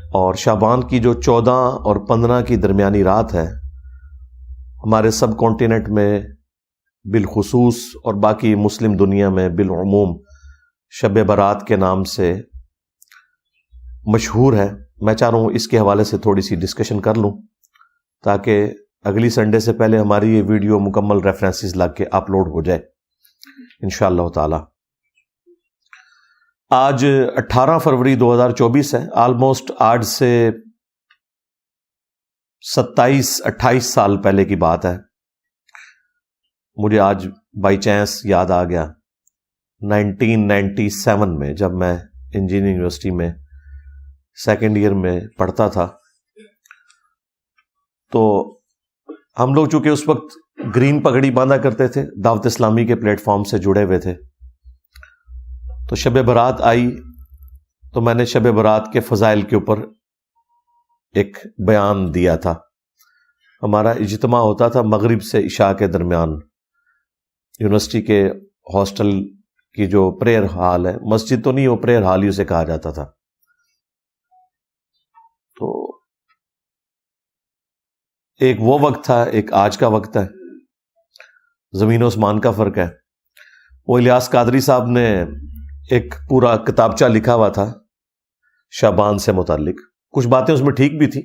اور شعبان کی جو 14 اور 15 کی درمیانی رات ہے ہمارے سب کانٹیننٹ میں بالخصوص اور باقی مسلم دنیا میں بالعموم شب برات کے نام سے مشہور ہے. میں چاہ رہا ہوں اس کے حوالے سے تھوڑی سی ڈسکشن کر لوں تاکہ اگلی سنڈے سے پہلے ہماری یہ ویڈیو مکمل ریفرنسز لگ کے اپلوڈ ہو جائے انشاءاللہ تعالی. آج 18 فروری 2024 ہے. آلموسٹ آج سے 27-28 سال پہلے کی بات ہے. مجھے آج بائی چانس یاد آ گیا 1997 میں جب میں انجینئرنگ یونیورسٹی میں سیکنڈ ایئر میں پڑھتا تھا. تو ہم لوگ چونکہ اس وقت گرین پگڑی باندھا کرتے تھے، دعوت اسلامی کے پلیٹ فارم سے جڑے ہوئے تھے، تو شب برات آئی تو میں نے شب برات کے فضائل کے اوپر ایک بیان دیا تھا. ہمارا اجتماع ہوتا تھا مغرب سے عشاء کے درمیان. یونیورسٹی کے ہاسٹل کی جو پریئر ہال ہے، مسجد تو نہیں، وہ پریئر ہال ہی اسے کہا جاتا تھا. تو ایک وہ وقت تھا، ایک آج کا وقت ہے، زمین و آسمان کا فرق ہے. وہ الیاس قادری صاحب نے ایک پورا کتابچہ لکھا ہوا تھا شعبان سے متعلق. کچھ باتیں اس میں ٹھیک بھی تھی،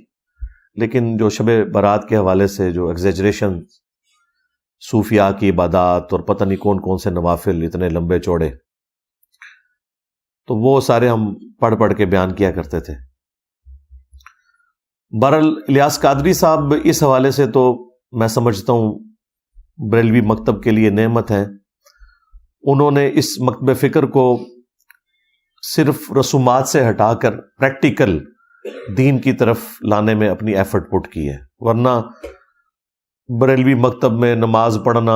لیکن جو شب برات کے حوالے سے جو ایگزیجریشن، صوفیاء کی عبادات اور پتہ نہیں کون کون سے نوافل اتنے لمبے چوڑے، تو وہ سارے ہم پڑھ پڑھ کے بیان کیا کرتے تھے. بہرحال الیاس قادری صاحب اس حوالے سے تو میں سمجھتا ہوں بریلوی مکتب کے لیے نعمت ہے. انہوں نے اس مکتب فکر کو صرف رسومات سے ہٹا کر پریکٹیکل دین کی طرف لانے میں اپنی ایفرٹ پٹ کی ہے. ورنہ بریلوی مکتب میں نماز پڑھنا،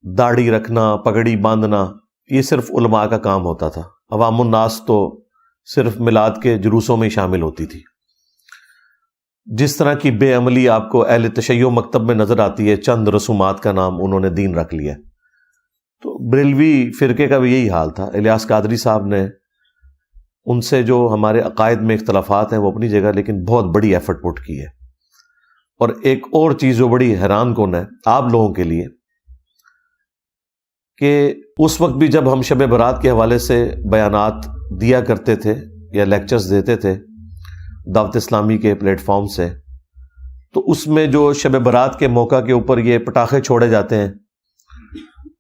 داڑھی رکھنا، پگڑی باندھنا، یہ صرف علماء کا کام ہوتا تھا. عوام الناس تو صرف میلاد کے جلوسوں میں شامل ہوتی تھی. جس طرح کی بے عملی آپ کو اہل تشیع مکتب میں نظر آتی ہے، چند رسومات کا نام انہوں نے دین رکھ لیا. تو بریلوی فرقے کا بھی یہی حال تھا. الیاس قادری صاحب نے ان سے جو ہمارے عقائد میں اختلافات ہیں وہ اپنی جگہ، لیکن بہت بڑی ایفرٹ پٹ کی ہے. اور ایک اور چیز جو بڑی حیران کن ہے آپ لوگوں کے لیے کہ اس وقت بھی جب ہم شب برات کے حوالے سے بیانات دیا کرتے تھے یا لیکچرز دیتے تھے دعوت اسلامی کے پلیٹ فارم سے، تو اس میں جو شب برات کے موقع کے اوپر یہ پٹاخے چھوڑے جاتے ہیں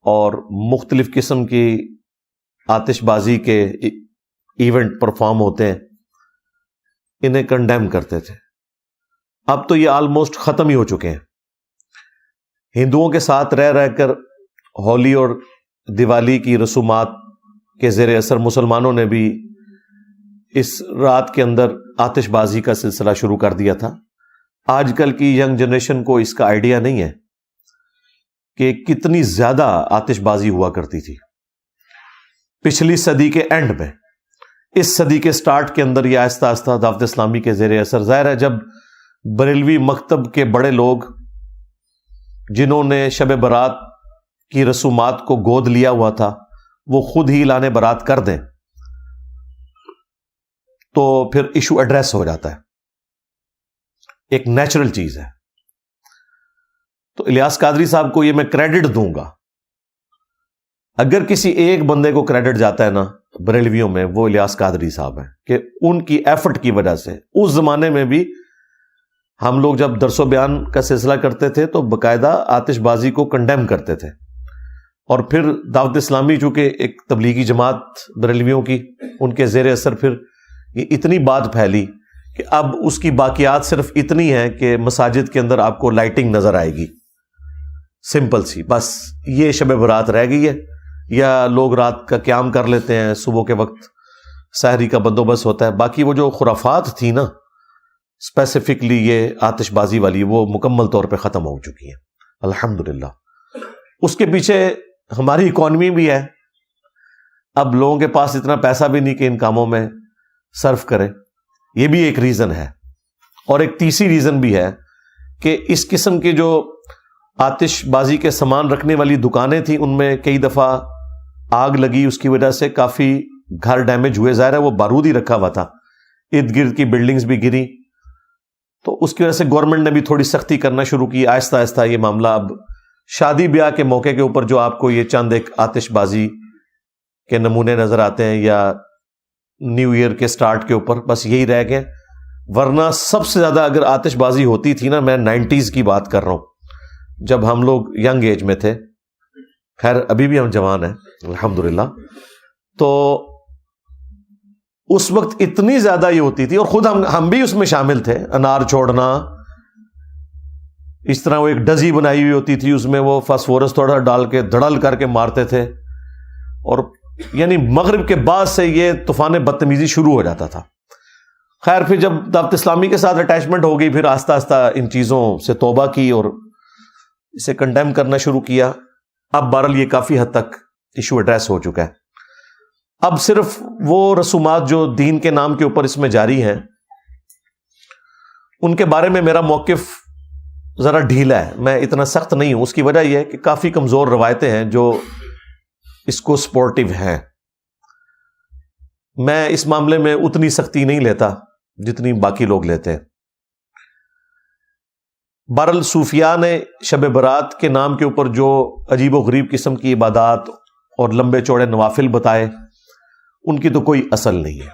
اور مختلف قسم کی آتش بازی کے ایونٹ پرفارم ہوتے ہیں، انہیں کنڈیم کرتے تھے. اب تو یہ آلموسٹ ختم ہی ہو چکے ہیں. ہندوؤں کے ساتھ رہ رہ کر ہولی اور دیوالی کی رسومات کے زیر اثر مسلمانوں نے بھی اس رات کے اندر آتش بازی کا سلسلہ شروع کر دیا تھا. آج کل کی ینگ جنریشن کو اس کا آئیڈیا نہیں ہے کہ کتنی زیادہ آتش بازی ہوا کرتی تھی پچھلی صدی کے اینڈ میں. اس صدی کے سٹارٹ کے اندر یہ آہستہ آہستہ دعوت اسلامی کے زیر اثر، ظاہر ہے جب بریلوی مکتب کے بڑے لوگ جنہوں نے شب برات کی رسومات کو گود لیا ہوا تھا وہ خود ہی اعلان برات کر دیں تو پھر ایشو ایڈریس ہو جاتا ہے. ایک نیچرل چیز ہے. تو الیاس قادری صاحب کو یہ میں کریڈٹ دوں گا. اگر کسی ایک بندے کو کریڈٹ جاتا ہے نا بریلویوں میں، وہ الیاس قادری صاحب ہیں کہ ان کی ایفرٹ کی وجہ سے اس زمانے میں بھی ہم لوگ جب درس و بیان کا سلسلہ کرتے تھے تو باقاعدہ آتش بازی کو کنڈیم کرتے تھے. اور پھر دعوت اسلامی چونکہ ایک تبلیغی جماعت بریلویوں کی، ان کے زیر اثر پھر یہ اتنی بات پھیلی کہ اب اس کی باقیات صرف اتنی ہے کہ مساجد کے اندر آپ کو لائٹنگ نظر آئے گی، سمپل سی، بس یہ شب برات رہ گئی ہے. یا لوگ رات کا قیام کر لیتے ہیں، صبح کے وقت سحری کا بندوبست ہوتا ہے. باقی وہ جو خرافات تھی نا اسپیسیفکلی یہ آتش بازی والی، وہ مکمل طور پہ ختم ہو چکی ہیں الحمدللہ. اس کے پیچھے ہماری اکانومی بھی ہے. اب لوگوں کے پاس اتنا پیسہ بھی نہیں کہ ان کاموں میں صرف کریں، یہ بھی ایک ریزن ہے. اور ایک تیسری ریزن بھی ہے کہ اس قسم کے جو آتش بازی کے سامان رکھنے والی دکانیں تھیں ان میں کئی دفعہ آگ لگی، اس کی وجہ سے کافی گھر ڈیمیج ہوئے. ظاہر ہے وہ بارود ہی رکھا ہوا تھا، ارد گرد کی بلڈنگز بھی گری. تو اس کی وجہ سے گورنمنٹ نے بھی تھوڑی سختی کرنا شروع کی. آہستہ آہستہ یہ معاملہ اب شادی بیاہ کے موقع کے اوپر جو آپ کو یہ چند ایک آتش بازی کے نمونے نظر آتے ہیں یا نیو ایئر کے سٹارٹ کے اوپر، بس یہی رہ گئے. ورنہ سب سے زیادہ اگر آتش بازی ہوتی تھی نا، میں 90s کی بات کر رہا ہوں، جب ہم لوگ ینگ ایج میں تھے. خیر ابھی بھی ہم جوان ہیں الحمدللہ. تو اس وقت اتنی زیادہ یہ ہوتی تھی، اور خود ہم بھی اس میں شامل تھے. انار چھوڑنا، اس طرح وہ ایک ڈزی بنائی ہوئی ہوتی تھی، اس میں وہ فاسفورس تھوڑا ڈال کے دھڑل کر کے مارتے تھے. اور یعنی مغرب کے بعد سے یہ طوفان بدتمیزی شروع ہو جاتا تھا. خیر پھر جب دعوت اسلامی کے ساتھ اٹیچمنٹ ہو گئی، پھر آہستہ آہستہ ان چیزوں سے توبہ کی اور اسے کنڈیم کرنا شروع کیا. اب بہرحال یہ کافی حد تک ایشو ایڈریس ہو چکا ہے. اب صرف وہ رسومات جو دین کے نام کے اوپر اس میں جاری ہیں، ان کے بارے میں میرا موقف ذرا ڈھیلا ہے. میں اتنا سخت نہیں ہوں. اس کی وجہ یہ ہے کہ کافی کمزور روایتیں ہیں جو اس کو سپورٹیو ہیں. میں اس معاملے میں اتنی سختی نہیں لیتا جتنی باقی لوگ لیتے ہیں. بہرحال صوفیاء نے شب برات کے نام کے اوپر جو عجیب و غریب قسم کی عبادات اور لمبے چوڑے نوافل بتائے، ان کی تو کوئی اصل نہیں ہے.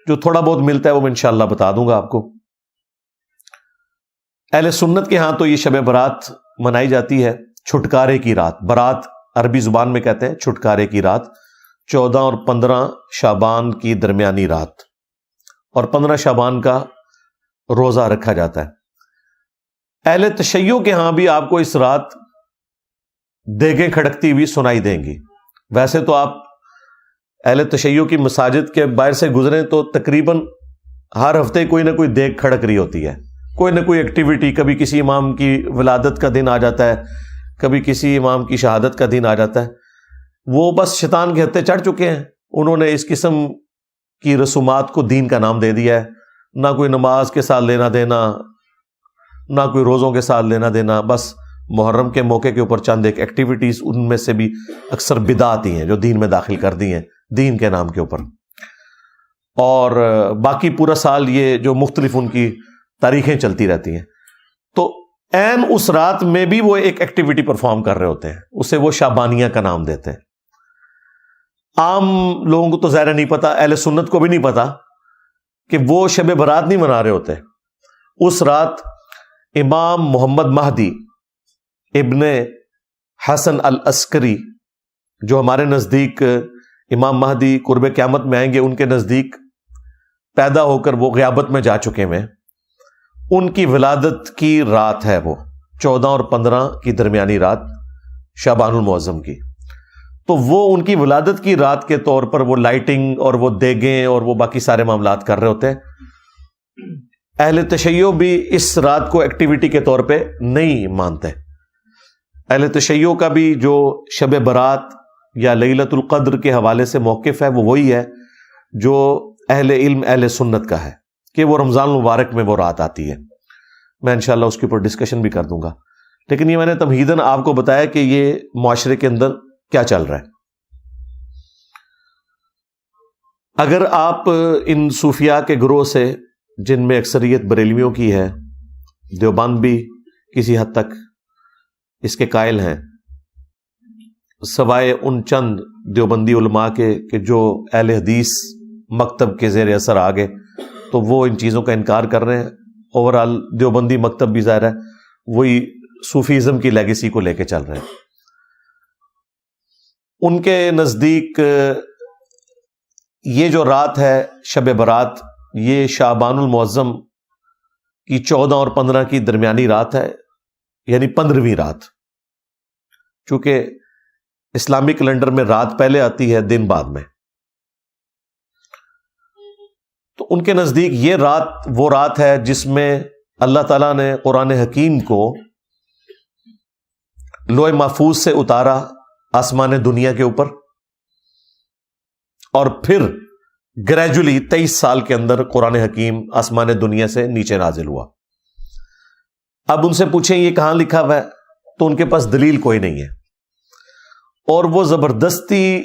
جو تھوڑا بہت ملتا ہے وہ میں انشاءاللہ بتا دوں گا آپ کو. اہل سنت کے ہاں تو یہ شب برات منائی جاتی ہے چھٹکارے کی رات. برات عربی زبان میں کہتے ہیں چھٹکارے کی رات. 14 اور 15 شعبان کی درمیانی رات، اور 15 شعبان کا روزہ رکھا جاتا ہے. اہل تشیع کے ہاں بھی آپ کو اس رات دیگیں کھڑکتی ہوئی سنائی دیں گی. ویسے تو آپ اہل تشیع کی مساجد کے باہر سے گزریں تو تقریباً ہر ہفتے کوئی نہ کوئی دیگ کھڑک رہی ہوتی ہے، کوئی نہ کوئی ایکٹیویٹی. کبھی کسی امام کی ولادت کا دن آ جاتا ہے، کبھی کسی امام کی شہادت کا دن آ جاتا ہے. وہ بس شیطان کے ہتھے چڑھ چکے ہیں. انہوں نے اس قسم کی رسومات کو دین کا نام دے دیا ہے. نہ کوئی نماز کے ساتھ لینا دینا، نہ کوئی روزوں کے ساتھ لینا دینا. بس محرم کے موقع کے اوپر چند ایک ایکٹیویٹیز، ان میں سے بھی اکثر بدعت ہی ہیں جو دین میں داخل کر دی ہیں دین کے نام کے اوپر. اور باقی پورا سال یہ جو مختلف ان کی تاریخیں چلتی رہتی ہیں. تو عین اس رات میں بھی وہ ایک ایکٹیویٹی پرفارم کر رہے ہوتے ہیں، اسے وہ شعبانیہ کا نام دیتے ہیں. عام لوگوں کو تو ظاہر نہیں پتا، اہل سنت کو بھی نہیں پتا کہ وہ شب برات نہیں منا رہے ہوتے. اس رات امام محمد مہدی ابن حسن العسکری، جو ہمارے نزدیک امام مہدی قرب قیامت میں آئیں گے، ان کے نزدیک پیدا ہو کر وہ غیابت میں جا چکے ہیں، ان کی ولادت کی رات ہے وہ 14 اور 15 کی درمیانی رات شعبان المعظم کی. تو وہ ان کی ولادت کی رات کے طور پر وہ لائٹنگ اور وہ دیگیں اور وہ باقی سارے معاملات کر رہے ہوتے ہیں. اہل تشیع بھی اس رات کو ایکٹیویٹی کے طور پہ نہیں مانتے. اہل تشیع کا بھی جو شب برات یا لیلۃ القدر کے حوالے سے موقف ہے وہ وہی ہے جو اہل علم اہل سنت کا ہے، کہ وہ رمضان المبارک میں وہ رات آتی ہے. میں انشاءاللہ اس کے اوپر ڈسکشن بھی کر دوں گا، لیکن یہ میں نے تمہیداً آپ کو بتایا کہ یہ معاشرے کے اندر کیا چل رہا ہے. اگر آپ ان صوفیاء کے گروہ سے، جن میں اکثریت بریلویوں کی ہے، دیوبند بھی کسی حد تک اس کے قائل ہیں، سوائے ان چند دیوبندی علماء کے کہ جو اہل حدیث مکتب کے زیر اثر آ گئے، تو وہ ان چیزوں کا انکار کر رہے ہیں. اوورال دیوبندی مکتب بھی ظاہر ہے وہی صوفیزم کی لیگیسی کو لے کے چل رہے ہیں. ان کے نزدیک یہ جو رات ہے شب برات، یہ شعبان المعظم کی 14 اور 15 کی درمیانی رات ہے، یعنی 15ویں رات. چونکہ اسلامی کیلنڈر میں رات پہلے آتی ہے، دن بعد میں. تو ان کے نزدیک یہ رات وہ رات ہے جس میں اللہ تعالیٰ نے قرآن حکیم کو لوح محفوظ سے اتارا آسمان دنیا کے اوپر، اور پھر گریجولی 23 سال کے اندر قرآن حکیم آسمان دنیا سے نیچے نازل ہوا. اب ان سے پوچھیں یہ کہاں لکھا ہوا ہے، تو ان کے پاس دلیل کوئی نہیں ہے. اور وہ زبردستی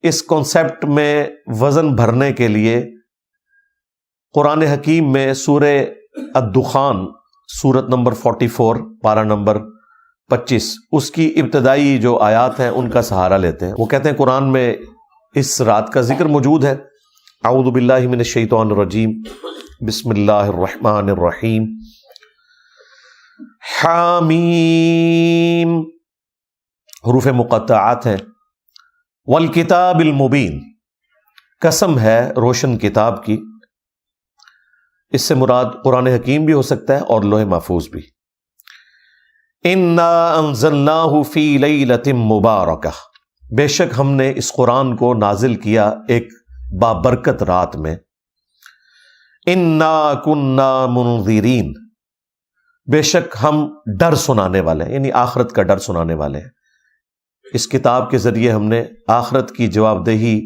اس کانسیپٹ میں وزن بھرنے کے لیے قرآن حکیم میں سورہ الدخان سورت نمبر 44 پارہ نمبر 25 اس کی ابتدائی جو آیات ہیں ان کا سہارا لیتے ہیں. وہ کہتے ہیں قرآن میں اس رات کا ذکر موجود ہے. اعوذ باللہ من الشیطان الرجیم بسم اللہ الرحمن الرحیم. حامیم حروف مقطعات ہیں. والکتاب المبین قسم ہے روشن کتاب کی. اس سے مراد قرآن حکیم بھی ہو سکتا ہے اور لوح محفوظ بھی. انا انزلناہ فی لیلۃ مبارکہ بے شک ہم نے اس قرآن کو نازل کیا ایک بابرکت رات میں. انا کنا منذرین بے شک ہم ڈر سنانے والے ہیں، یعنی آخرت کا ڈر سنانے والے ہیں. اس کتاب کے ذریعے ہم نے آخرت کی جواب دہی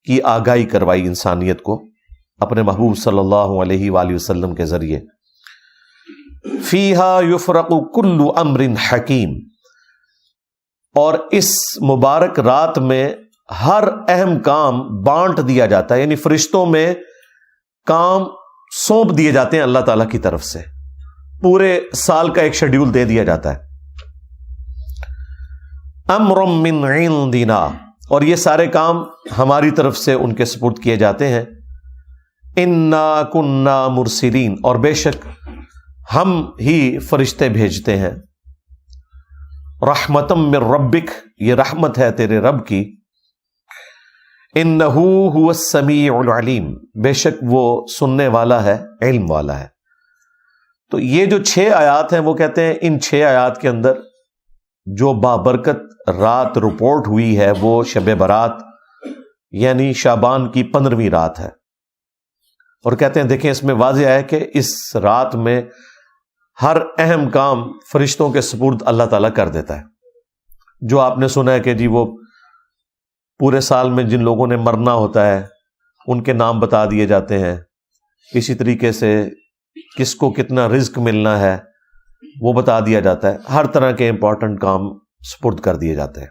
کی آگاہی کروائی انسانیت کو اپنے محبوب صلی اللہ علیہ وآلہ وسلم کے ذریعے. فیہا یفرق کل امر حکیم اور اس مبارک رات میں ہر اہم کام بانٹ دیا جاتا ہے، یعنی فرشتوں میں کام سونپ دیے جاتے ہیں اللہ تعالیٰ کی طرف سے. پورے سال کا ایک شیڈیول دے دیا جاتا ہے. امر من عندنا اور یہ سارے کام ہماری طرف سے ان کے سپرد کیے جاتے ہیں. انا کنا مرسلین اور بے شک ہم ہی فرشتے بھیجتے ہیں. رحمتم من ربک یہ رحمت ہے تیرے رب کی. انہ هو السمیع العلیم بے شک وہ سننے والا ہے، علم والا ہے. تو یہ جو 6 آیات ہیں وہ کہتے ہیں ان 6 آیات کے اندر جو بابرکت رات رپورٹ ہوئی ہے وہ شب برات یعنی شعبان کی 15ویں رات ہے. اور کہتے ہیں دیکھیں اس میں واضح ہے کہ اس رات میں ہر اہم کام فرشتوں کے سپرد اللہ تعالیٰ کر دیتا ہے. جو آپ نے سنا ہے کہ جی وہ پورے سال میں جن لوگوں نے مرنا ہوتا ہے ان کے نام بتا دیے جاتے ہیں. اسی طریقے سے کس کو کتنا رزق ملنا ہے وہ بتا دیا جاتا ہے. ہر طرح کے امپورٹنٹ کام سپرد کر دیے جاتے ہیں.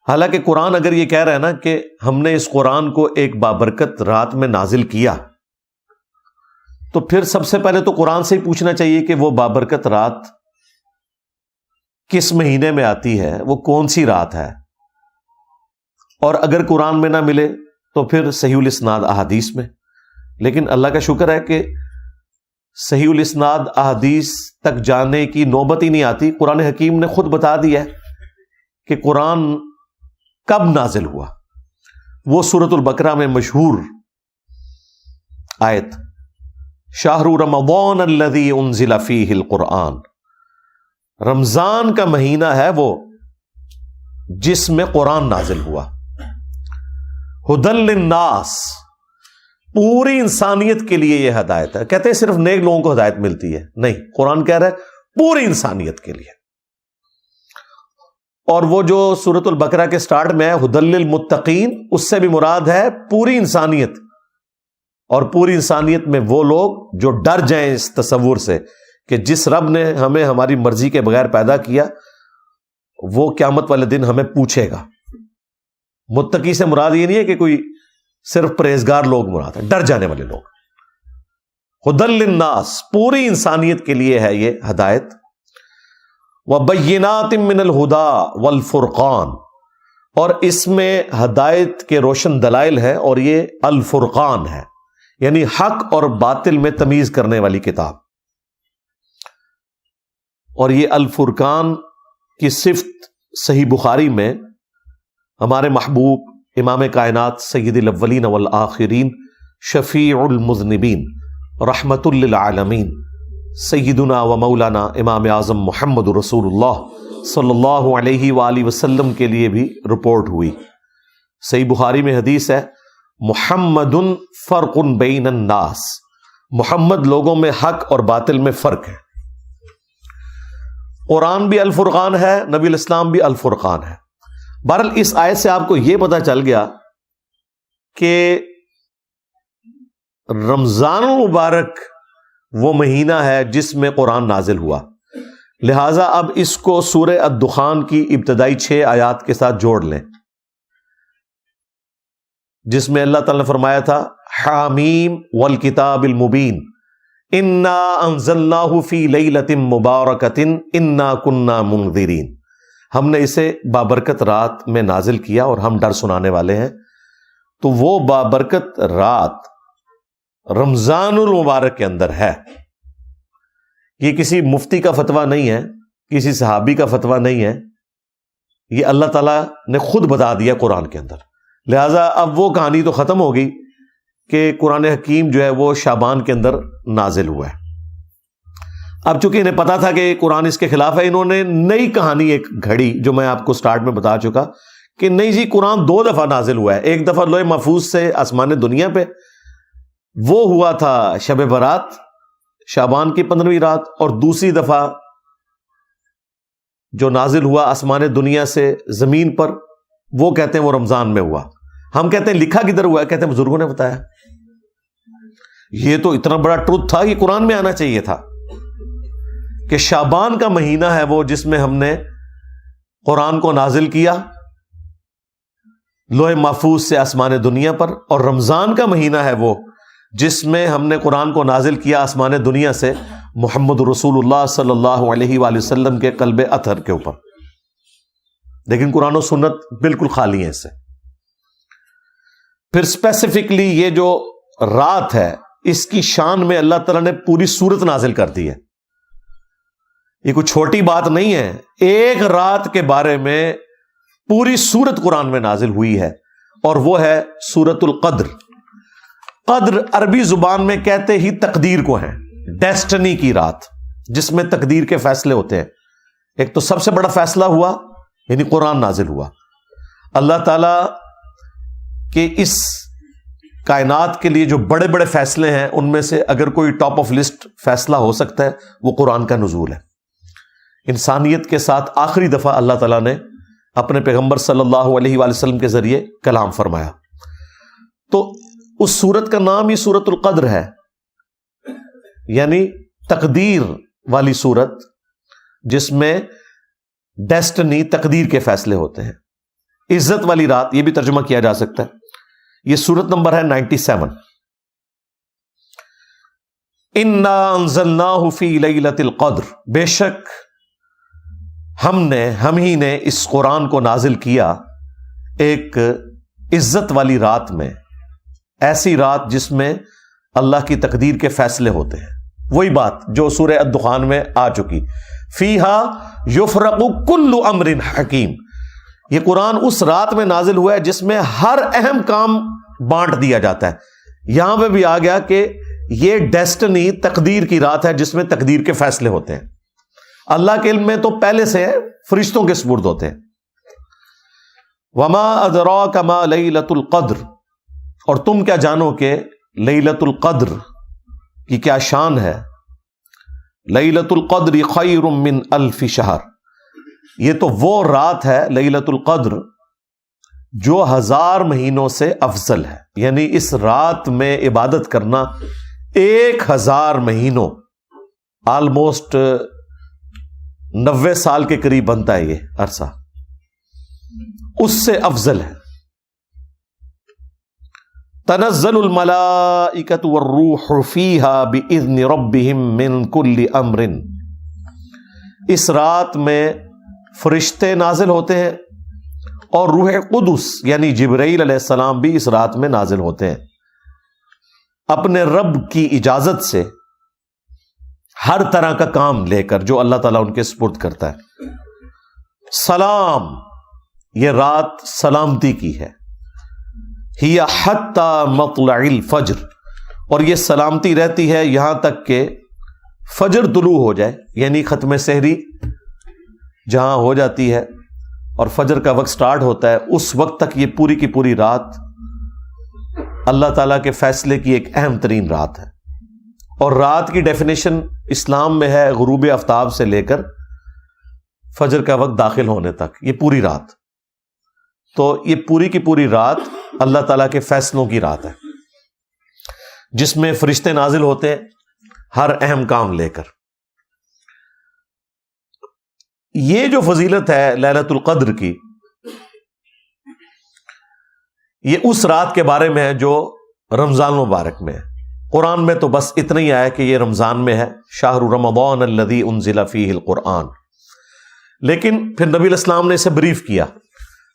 حالانکہ قرآن اگر یہ کہہ رہا ہے نا کہ ہم نے اس قرآن کو ایک بابرکت رات میں نازل کیا تو پھر سب سے پہلے تو قرآن سے ہی پوچھنا چاہیے کہ وہ بابرکت رات کس مہینے میں آتی ہے، وہ کون سی رات ہے. اور اگر قرآن میں نہ ملے تو پھر صحیح الاسناد احادیث میں. لیکن اللہ کا شکر ہے کہ صحیح الاسناد احادیث تک جانے کی نوبت ہی نہیں آتی. قرآن حکیم نے خود بتا دیا ہے کہ قرآن کب نازل ہوا. وہ سورۃ البقرہ میں مشہور آیت شہر رمضان الذی انزل فیہ القرآن رمضان کا مہینہ ہے وہ جس میں قرآن نازل ہوا. ہدی للناس پوری انسانیت کے لیے یہ ہدایت ہے. کہتے ہیں صرف نیک لوگوں کو ہدایت ملتی ہے، نہیں، قرآن کہہ رہا ہے پوری انسانیت کے لیے. اور وہ جو سورۃ البقرہ کے سٹارٹ میں ہے ہدی للمتقین اس سے بھی مراد ہے پوری انسانیت. اور پوری انسانیت میں وہ لوگ جو ڈر جائیں اس تصور سے کہ جس رب نے ہمیں ہماری مرضی کے بغیر پیدا کیا وہ قیامت والے دن ہمیں پوچھے گا. متقی سے مراد یہ نہیں ہے کہ کوئی صرف پرہیزگار لوگ مراد ہے، ڈر جانے والے لوگ. ہدی للناس پوری انسانیت کے لیے ہے یہ ہدایت. وبینات من الہدی والفرقان اور اس میں ہدایت کے روشن دلائل ہیں اور یہ الفرقان ہے یعنی حق اور باطل میں تمیز کرنے والی کتاب. اور یہ الفرقان کی صفت صحیح بخاری میں ہمارے محبوب امام کائنات سید الاولین والآخرین شفیع المذنبین رحمت للعالمین سیدنا و مولانا امام اعظم محمد رسول اللہ صلی اللہ علیہ وآلہ وسلم کے لیے بھی رپورٹ ہوئی. صحیح بخاری میں حدیث ہے محمد فرق بین الناس محمد لوگوں میں حق اور باطل میں فرق ہے. قرآن بھی الفرقان ہے، نبی الاسلام بھی الفرقان ہے. بہرحال اس آیت سے آپ کو یہ پتہ چل گیا کہ رمضان المبارک وہ مہینہ ہے جس میں قرآن نازل ہوا. لہٰذا اب اس کو سورہ الدخان کی ابتدائی 6 آیات کے ساتھ جوڑ لیں جس میں اللہ تعالیٰ نے فرمایا تھا حامیم والکتاب المبین انا انزلناہ فی لیلۃ مبارکۃ انا کنا منذرین. ہم نے اسے بابرکت رات میں نازل کیا اور ہم ڈر سنانے والے ہیں. تو وہ بابرکت رات رمضان المبارک کے اندر ہے. یہ کسی مفتی کا فتویٰ نہیں ہے، کسی صحابی کا فتویٰ نہیں ہے، یہ اللہ تعالیٰ نے خود بتا دیا قرآن کے اندر. لہٰذا اب وہ کہانی تو ختم ہو گئی کہ قرآن حکیم جو ہے وہ شعبان کے اندر نازل ہوا ہے. اب چونکہ انہیں پتا تھا کہ قرآن اس کے خلاف ہے، انہوں نے نئی کہانی ایک گھڑی، جو میں آپ کو سٹارٹ میں بتا چکا کہ نہیں جی قرآن 2 دفعہ نازل ہوا ہے. ایک دفعہ لوح محفوظ سے آسمان دنیا پہ، وہ ہوا تھا شب برات شعبان کی 15ویں رات، اور دوسری دفعہ جو نازل ہوا آسمان دنیا سے زمین پر، وہ کہتے ہیں وہ رمضان میں ہوا. ہم کہتے ہیں لکھا کدھر ہوا ہے؟ کہتے ہیں بزرگوں نے بتایا. یہ تو اتنا بڑا ٹروتھ تھا، یہ قرآن میں آنا چاہیے تھا کہ شعبان کا مہینہ ہے وہ جس میں ہم نے قرآن کو نازل کیا لوح محفوظ سے آسمان دنیا پر، اور رمضان کا مہینہ ہے وہ جس میں ہم نے قرآن کو نازل کیا آسمان دنیا سے محمد رسول اللہ صلی اللہ علیہ وآلہ وسلم کے قلب اطہر کے اوپر. لیکن قرآن و سنت بالکل خالی ہیں اس سے. پھر اسپیسیفکلی یہ جو رات ہے اس کی شان میں اللہ تعالیٰ نے پوری سورت نازل کر دی ہے. یہ کوئی چھوٹی بات نہیں ہے. ایک رات کے بارے میں پوری سورت قرآن میں نازل ہوئی ہے، اور وہ ہے سورۃ القدر. قدر عربی زبان میں کہتے ہی تقدیر کو ہیں، ڈیسٹنی کی رات جس میں تقدیر کے فیصلے ہوتے ہیں. ایک تو سب سے بڑا فیصلہ ہوا یعنی قرآن نازل ہوا. اللہ تعالیٰ کے اس کائنات کے لیے جو بڑے بڑے فیصلے ہیں ان میں سے اگر کوئی ٹاپ آف لسٹ فیصلہ ہو سکتا ہے وہ قرآن کا نزول ہے. انسانیت کے ساتھ آخری دفعہ اللہ تعالیٰ نے اپنے پیغمبر صلی اللہ علیہ وآلہ وسلم کے ذریعے کلام فرمایا. تو اس سورت کا نام ہی سورۃ القدر ہے، یعنی تقدیر والی سورت جس میں ڈیسٹنی تقدیر کے فیصلے ہوتے ہیں. عزت والی رات یہ بھی ترجمہ کیا جا سکتا ہے. یہ سورت نمبر ہے 97. انا انزلناہ فی لیلۃ القدر، بے شک ہم ہی نے اس قرآن کو نازل کیا ایک عزت والی رات میں، ایسی رات جس میں اللہ کی تقدیر کے فیصلے ہوتے ہیں. وہی بات جو سورہ الدخان میں آ چکی، فیہا یفرق کل امر حکیم. یہ قرآن اس رات میں نازل ہوا ہے جس میں ہر اہم کام بانٹ دیا جاتا ہے. یہاں پہ بھی آ گیا کہ یہ ڈیسٹنی تقدیر کی رات ہے جس میں تقدیر کے فیصلے ہوتے ہیں. اللہ کے علم میں تو پہلے سے ہے، فرشتوں کے سپرد ہوتے ہیں. وما ادراک ما لیلۃ القدر، اور تم کیا جانو کہ لیلۃ القدر کی کیا شان ہے. لیلۃ القدر خیر من الف شہر، یہ تو وہ رات ہے لیلۃ القدر جو 1000 مہینوں سے افضل ہے. یعنی اس رات میں عبادت کرنا 1000 مہینوں، آلموسٹ 90 سال کے قریب بنتا ہے یہ عرصہ، اس سے افضل ہے. تنزل الملائکۃ والروح فیہا باذن ربہم من کل امر، اس رات میں فرشتے نازل ہوتے ہیں اور روح قدس یعنی جبرائیل علیہ السلام بھی اس رات میں نازل ہوتے ہیں اپنے رب کی اجازت سے، ہر طرح کا کام لے کر جو اللہ تعالیٰ ان کے سپرد کرتا ہے. سلام، یہ رات سلامتی کی ہے. ہی حتی مطلع الفجر، اور یہ سلامتی رہتی ہے یہاں تک کہ فجر طلوع ہو جائے، یعنی ختم سحری جہاں ہو جاتی ہے اور فجر کا وقت سٹارٹ ہوتا ہے، اس وقت تک یہ پوری کی پوری رات اللہ تعالیٰ کے فیصلے کی ایک اہم ترین رات ہے. اور رات کی ڈیفینیشن اسلام میں ہے غروب آفتاب سے لے کر فجر کا وقت داخل ہونے تک، یہ پوری رات. تو یہ پوری کی پوری رات اللہ تعالیٰ کے فیصلوں کی رات ہے جس میں فرشتے نازل ہوتے ہیں ہر اہم کام لے کر. یہ جو فضیلت ہے لیلۃ القدر کی، یہ اس رات کے بارے میں ہے جو رمضان مبارک میں ہے۔ قرآن میں تو بس اتنا ہی آیا کہ یہ رمضان میں ہے، شہر رمضان الذی انزل فیہ القرآن، لیکن پھر نبی علیہ السلام نے اسے بریف کیا۔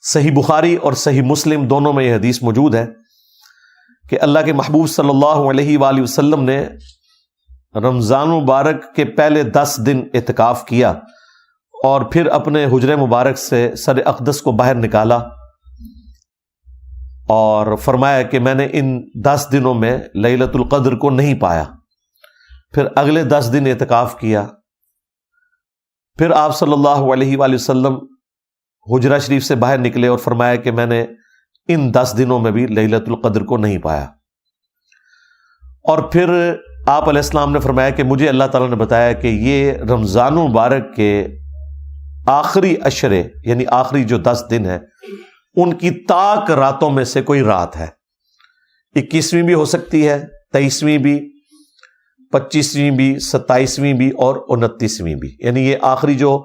صحیح بخاری اور صحیح مسلم دونوں میں یہ حدیث موجود ہے کہ اللہ کے محبوب صلی اللہ علیہ وآلہ وسلم نے رمضان مبارک کے پہلے 10 دن اعتکاف کیا اور پھر اپنے حجرے مبارک سے سر اقدس کو باہر نکالا اور فرمایا کہ میں نے ان 10 دنوں میں لیلۃ القدر کو نہیں پایا۔ پھر اگلے 10 دن اعتکاف کیا، پھر آپ صلی اللہ علیہ وآلہ وسلم حجرہ شریف سے باہر نکلے اور فرمایا کہ میں نے ان 10 دنوں میں بھی لیلۃ القدر کو نہیں پایا۔ اور پھر آپ علیہ السلام نے فرمایا کہ مجھے اللہ تعالیٰ نے بتایا کہ یہ رمضان مبارک کے آخری عشرے، یعنی آخری جو 10 دن ہیں، ان کی تاک راتوں میں سے کوئی رات ہے۔ 21ویں بھی ہو سکتی ہے، 23ویں بھی، 25ویں بھی، 27ویں بھی اور 29ویں بھی، یعنی یہ آخری جو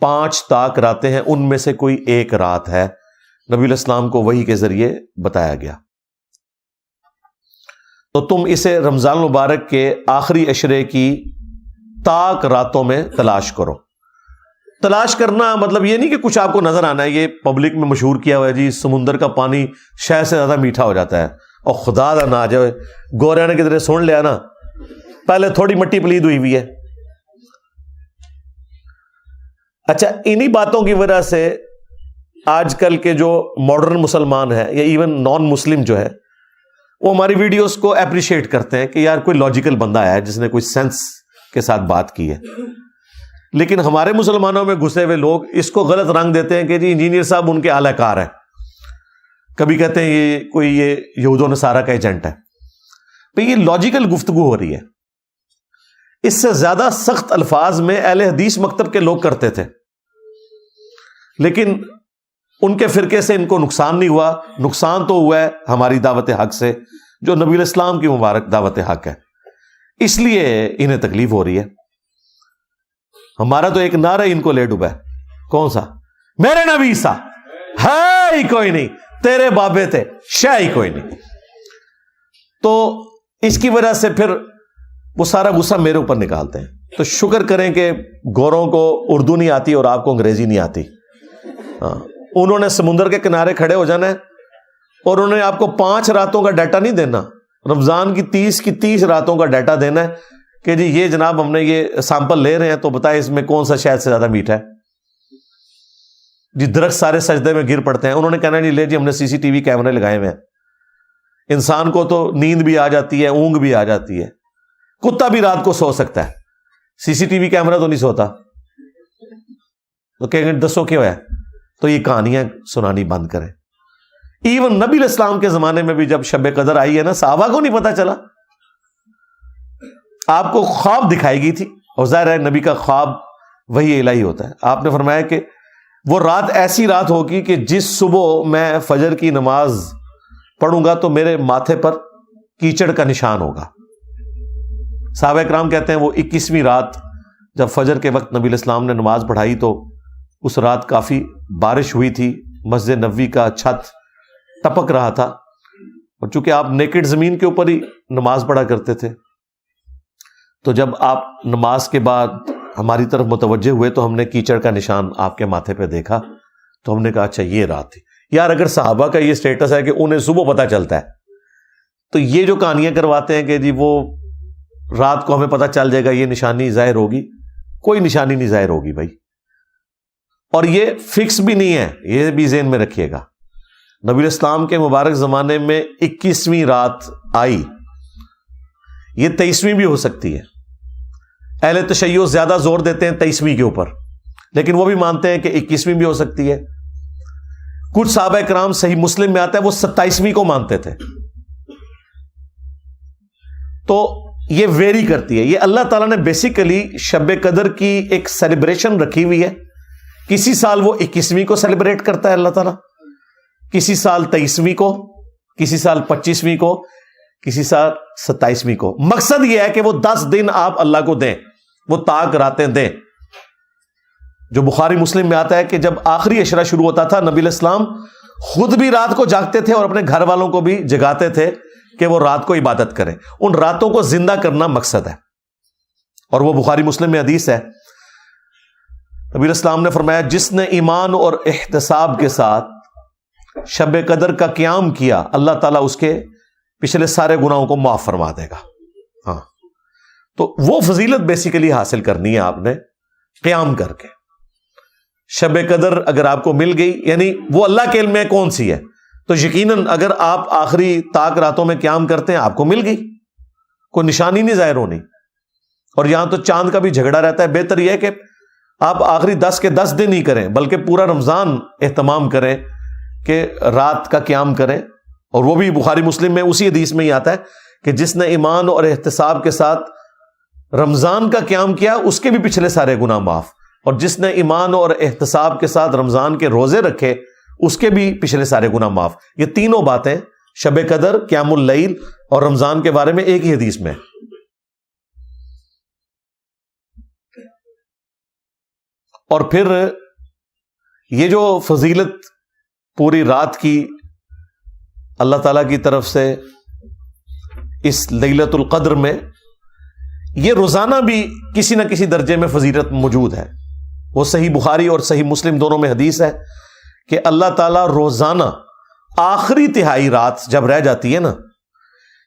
5 تاک راتیں ہیں ان میں سے کوئی ایک رات ہے۔ نبی علیہ السلام کو وحی کے ذریعے بتایا گیا۔ تو تم اسے رمضان مبارک کے آخری عشرے کی تاک راتوں میں تلاش کرو۔ تلاش کرنا مطلب یہ نہیں کہ کچھ آپ کو نظر آنا ہے۔ یہ پبلک میں مشہور کیا ہوا ہے جی سمندر کا پانی شہد سے زیادہ میٹھا ہو جاتا ہے، اور خدا دا نہ جائے گوریاں نے کدھر سن لیا نا، پہلے تھوڑی مٹی پلید ہوئی ہے۔ اچھا، انہی باتوں کی وجہ سے آج کل کے جو ماڈرن مسلمان ہیں یا ایون نان مسلم جو ہے، وہ ہماری ویڈیوز کو اپریشیٹ کرتے ہیں کہ یار کوئی لاجیکل بندہ آیا ہے جس نے کوئی سینس کے ساتھ بات کی ہے۔ لیکن ہمارے مسلمانوں میں گھسے ہوئے لوگ اس کو غلط رنگ دیتے ہیں کہ جی انجینئر صاحب ان کے اعلی کار ہیں، کبھی کہتے ہیں یہ کوئی یہ یہود و نصارہ کا ایجنٹ ہے۔ تو یہ لاجیکل گفتگو ہو رہی ہے۔ اس سے زیادہ سخت الفاظ میں اہل حدیث مکتب کے لوگ کرتے تھے، لیکن ان کے فرقے سے ان کو نقصان نہیں ہوا۔ نقصان تو ہوا ہے ہماری دعوت حق سے، جو نبی علیہ السلام کی مبارک دعوت حق ہے، اس لیے انہیں تکلیف ہو رہی ہے۔ ہمارا تو ایک نعرہ ان کو لے ڈوبا ہے، کون سا؟ میرے نبی سا ہے ہی کوئی نہیں، تیرے بابے تھے شے ہی کوئی نہیں۔ تو اس کی وجہ سے پھر وہ سارا غصہ میرے اوپر نکالتے ہیں۔ تو شکر کریں کہ گوروں کو اردو نہیں آتی اور آپ کو انگریزی نہیں آتی۔ ہاں، انہوں نے سمندر کے کنارے کھڑے ہو جانا ہے اور انہوں نے آپ کو 5 راتوں کا ڈیٹا نہیں دینا، رمضان کی 30 راتوں کا ڈیٹا دینا ہے کہ جی یہ جناب ہم نے یہ سیمپل لے رہے ہیں، تو بتائیں اس میں کون سا شہد سے زیادہ میٹھا ہے۔ جی درخت سارے سجدے میں گر پڑتے ہیں، انہوں نے کہنا نہیں لے جی ہم نے CCTV کیمرے لگائے ہوئے ہیں۔ انسان کو تو نیند بھی آ جاتی ہے، اونگ بھی آ جاتی ہے، کتا بھی رات کو سو سکتا ہے، CCTV کیمرہ تو نہیں سوتا۔ تو کہیں گے دسو کیا ہے؟ تو یہ کہانیاں سنانی بند کریں۔ ایون نبی علیہ السلام کے زمانے میں بھی جب شب قدر آئی ہے نا، صحابہ کو نہیں پتا چلا۔ آپ کو خواب دکھائی گئی تھی، اور ظاہر ہے نبی کا خواب وحی الہی ہوتا ہے۔ آپ نے فرمایا کہ وہ رات ایسی رات ہوگی کہ جس صبح میں فجر کی نماز پڑھوں گا تو میرے ماتھے پر کیچڑ کا نشان ہوگا۔ صحابہ کرام کہتے ہیں وہ 21ویں رات جب فجر کے وقت نبی علیہ السلام نے نماز پڑھائی تو اس رات کافی بارش ہوئی تھی، مسجد نبوی کا چھت ٹپک رہا تھا، اور چونکہ آپ نیکڈ زمین کے اوپر ہی نماز پڑھا کرتے تھے، تو جب آپ نماز کے بعد ہماری طرف متوجہ ہوئے تو ہم نے کیچڑ کا نشان آپ کے ماتھے پہ دیکھا، تو ہم نے کہا اچھا یہ رات تھی۔ یار اگر صحابہ کا یہ سٹیٹس ہے کہ انہیں صبح پتہ چلتا ہے، تو یہ جو کہانیاں کرواتے ہیں کہ جی وہ رات کو ہمیں پتہ چل جائے گا، یہ نشانی ظاہر ہوگی، کوئی نشانی نہیں ظاہر ہوگی بھائی۔ اور یہ فکس بھی نہیں ہے، یہ بھی ذہن میں رکھیے گا۔ نبی علیہ السلام کے مبارک زمانے میں 21ویں رات آئی، یہ 23ویں بھی ہو سکتی ہے۔ اہل تشیع زیادہ زور دیتے ہیں 23ویں کے اوپر، لیکن وہ بھی مانتے ہیں کہ 21ویں بھی ہو سکتی ہے۔ کچھ صحابہ کرام صحیح مسلم میں آتا ہے وہ 27ویں کو مانتے تھے۔ تو یہ ویری کرتی ہے۔ یہ اللہ تعالیٰ نے بیسیکلی شب قدر کی ایک سیلیبریشن رکھی ہوئی ہے۔ کسی سال وہ 21ویں کو سیلیبریٹ کرتا ہے اللہ تعالیٰ، کسی سال 23ویں کو، کسی سال 25ویں کو، کسی سال 27ویں کو۔ مقصد یہ ہے کہ وہ 10 دن آپ اللہ کو دیں، وہ تاک راتیں دیں۔ جو بخاری مسلم میں آتا ہے کہ جب آخری عشرہ شروع ہوتا تھا، نبی علیہ السلام خود بھی رات کو جاگتے تھے اور اپنے گھر والوں کو بھی جگاتے تھے کہ وہ رات کو عبادت کریں. ان راتوں کو زندہ کرنا مقصد ہے. اور وہ بخاری مسلم میں حدیث ہے, نبی اسلام نے فرمایا جس نے ایمان اور احتساب کے ساتھ شب قدر کا قیام کیا اللہ تعالیٰ اس کے پچھلے سارے گناہوں کو معاف فرما دے گا. ہاں, تو وہ فضیلت بیسیکلی حاصل کرنی ہے آپ نے قیام کر کے. شب قدر اگر آپ کو مل گئی, یعنی وہ اللہ کے علم میں کون سی ہے, تو یقیناً اگر آپ آخری طاق راتوں میں قیام کرتے ہیں آپ کو مل گئی, کوئی نشانی نہیں ظاہر ہونی. اور یہاں تو چاند کا بھی جھگڑا رہتا ہے. بہتر یہ ہے کہ آپ آخری 10 کے 10 دن ہی کریں, بلکہ پورا رمضان اہتمام کریں کہ رات کا قیام کریں. اور وہ بھی بخاری مسلم میں اسی حدیث میں ہی آتا ہے کہ جس نے ایمان اور احتساب کے ساتھ رمضان کا قیام کیا اس کے بھی پچھلے سارے گناہ معاف, اور جس نے ایمان اور احتساب کے ساتھ رمضان کے روزے رکھے اس کے بھی پچھلے سارے گناہ معاف. یہ تینوں باتیں شب قدر, قیام اللیل اور رمضان کے بارے میں ایک ہی حدیث میں. اور پھر یہ جو فضیلت پوری رات کی اللہ تعالیٰ کی طرف سے اس لیلۃ القدر میں, یہ روزانہ بھی کسی نہ کسی درجے میں فضیلت موجود ہے. وہ صحیح بخاری اور صحیح مسلم دونوں میں حدیث ہے کہ اللہ تعالیٰ روزانہ آخری تہائی رات جب رہ جاتی ہے نا,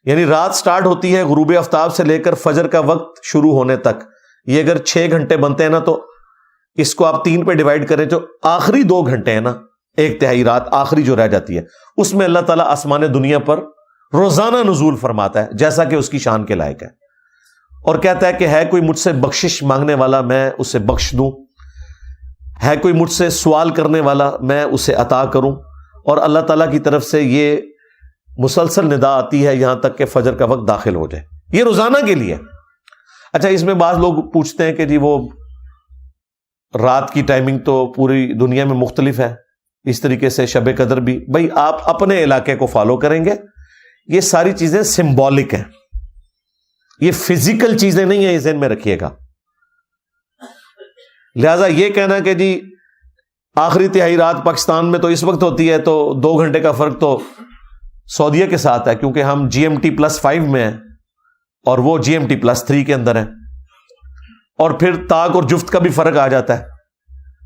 یعنی رات سٹارٹ ہوتی ہے غروب آفتاب سے لے کر فجر کا وقت شروع ہونے تک, یہ اگر 6 گھنٹے بنتے ہیں نا تو اس کو آپ 3 پہ ڈیوائڈ کریں, جو آخری 2 گھنٹے ہیں نا, 1 تہائی رات آخری جو رہ جاتی ہے, اس میں اللہ تعالیٰ آسمان دنیا پر روزانہ نزول فرماتا ہے جیسا کہ اس کی شان کے لائق ہے, اور کہتا ہے کہ ہے کوئی مجھ سے بخشش مانگنے والا میں اسے بخش دوں, ہے کوئی مجھ سے سوال کرنے والا میں اسے عطا کروں. اور اللہ تعالیٰ کی طرف سے یہ مسلسل ندا آتی ہے یہاں تک کہ فجر کا وقت داخل ہو جائے. یہ روزانہ کے لیے. اچھا, اس میں بعض لوگ پوچھتے ہیں کہ جی وہ رات کی ٹائمنگ تو پوری دنیا میں مختلف ہے, اس طریقے سے شب قدر بھی. بھائی آپ اپنے علاقے کو فالو کریں گے, یہ ساری چیزیں سمبولک ہیں, یہ فزیکل چیزیں نہیں ہیں, یہ ذہن میں رکھیے گا. لہذا یہ کہنا کہ جی آخری تہائی رات پاکستان میں تو اس وقت ہوتی ہے, تو 2 گھنٹے کا فرق تو سعودیہ کے ساتھ ہے کیونکہ ہم GMT+5 میں ہیں اور وہ GMT+3 کے اندر ہیں, اور پھر طاق اور جفت کا بھی فرق آ جاتا ہے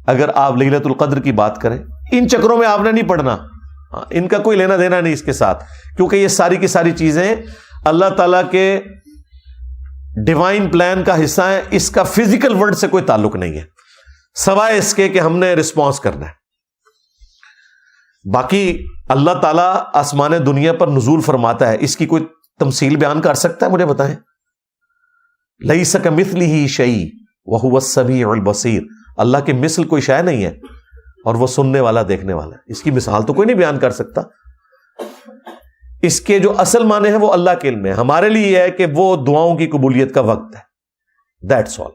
اگر آپ لیلۃ القدر کی بات کریں. ان چکروں میں آپ نے نہیں پڑھنا, ان کا کوئی لینا دینا نہیں اس کے ساتھ, کیونکہ یہ ساری کی ساری چیزیں اللہ تعالیٰ کے ڈیوائن پلان کا حصہ ہیں. اس کا فزیکل ورلڈ سے کوئی تعلق نہیں ہے سوائے اس کے کہ ہم نے رسپانس کرنا ہے. باقی اللہ تعالیٰ آسمان دنیا پر نزول فرماتا ہے, اس کی کوئی تمثیل بیان کر سکتا ہے؟ مجھے بتائیں. لیس کمثلہ شیء وہو السمیع البصیر, اللہ کی مثل کوئی شے نہیں ہے اور وہ سننے والا دیکھنے والا ہے. اس کی مثال تو کوئی نہیں بیان کر سکتا. اس کے جو اصل معنی ہے وہ اللہ کے علم ہے. ہمارے لیے یہ ہے کہ وہ دعاؤں کی قبولیت کا وقت ہے, دیٹس آل.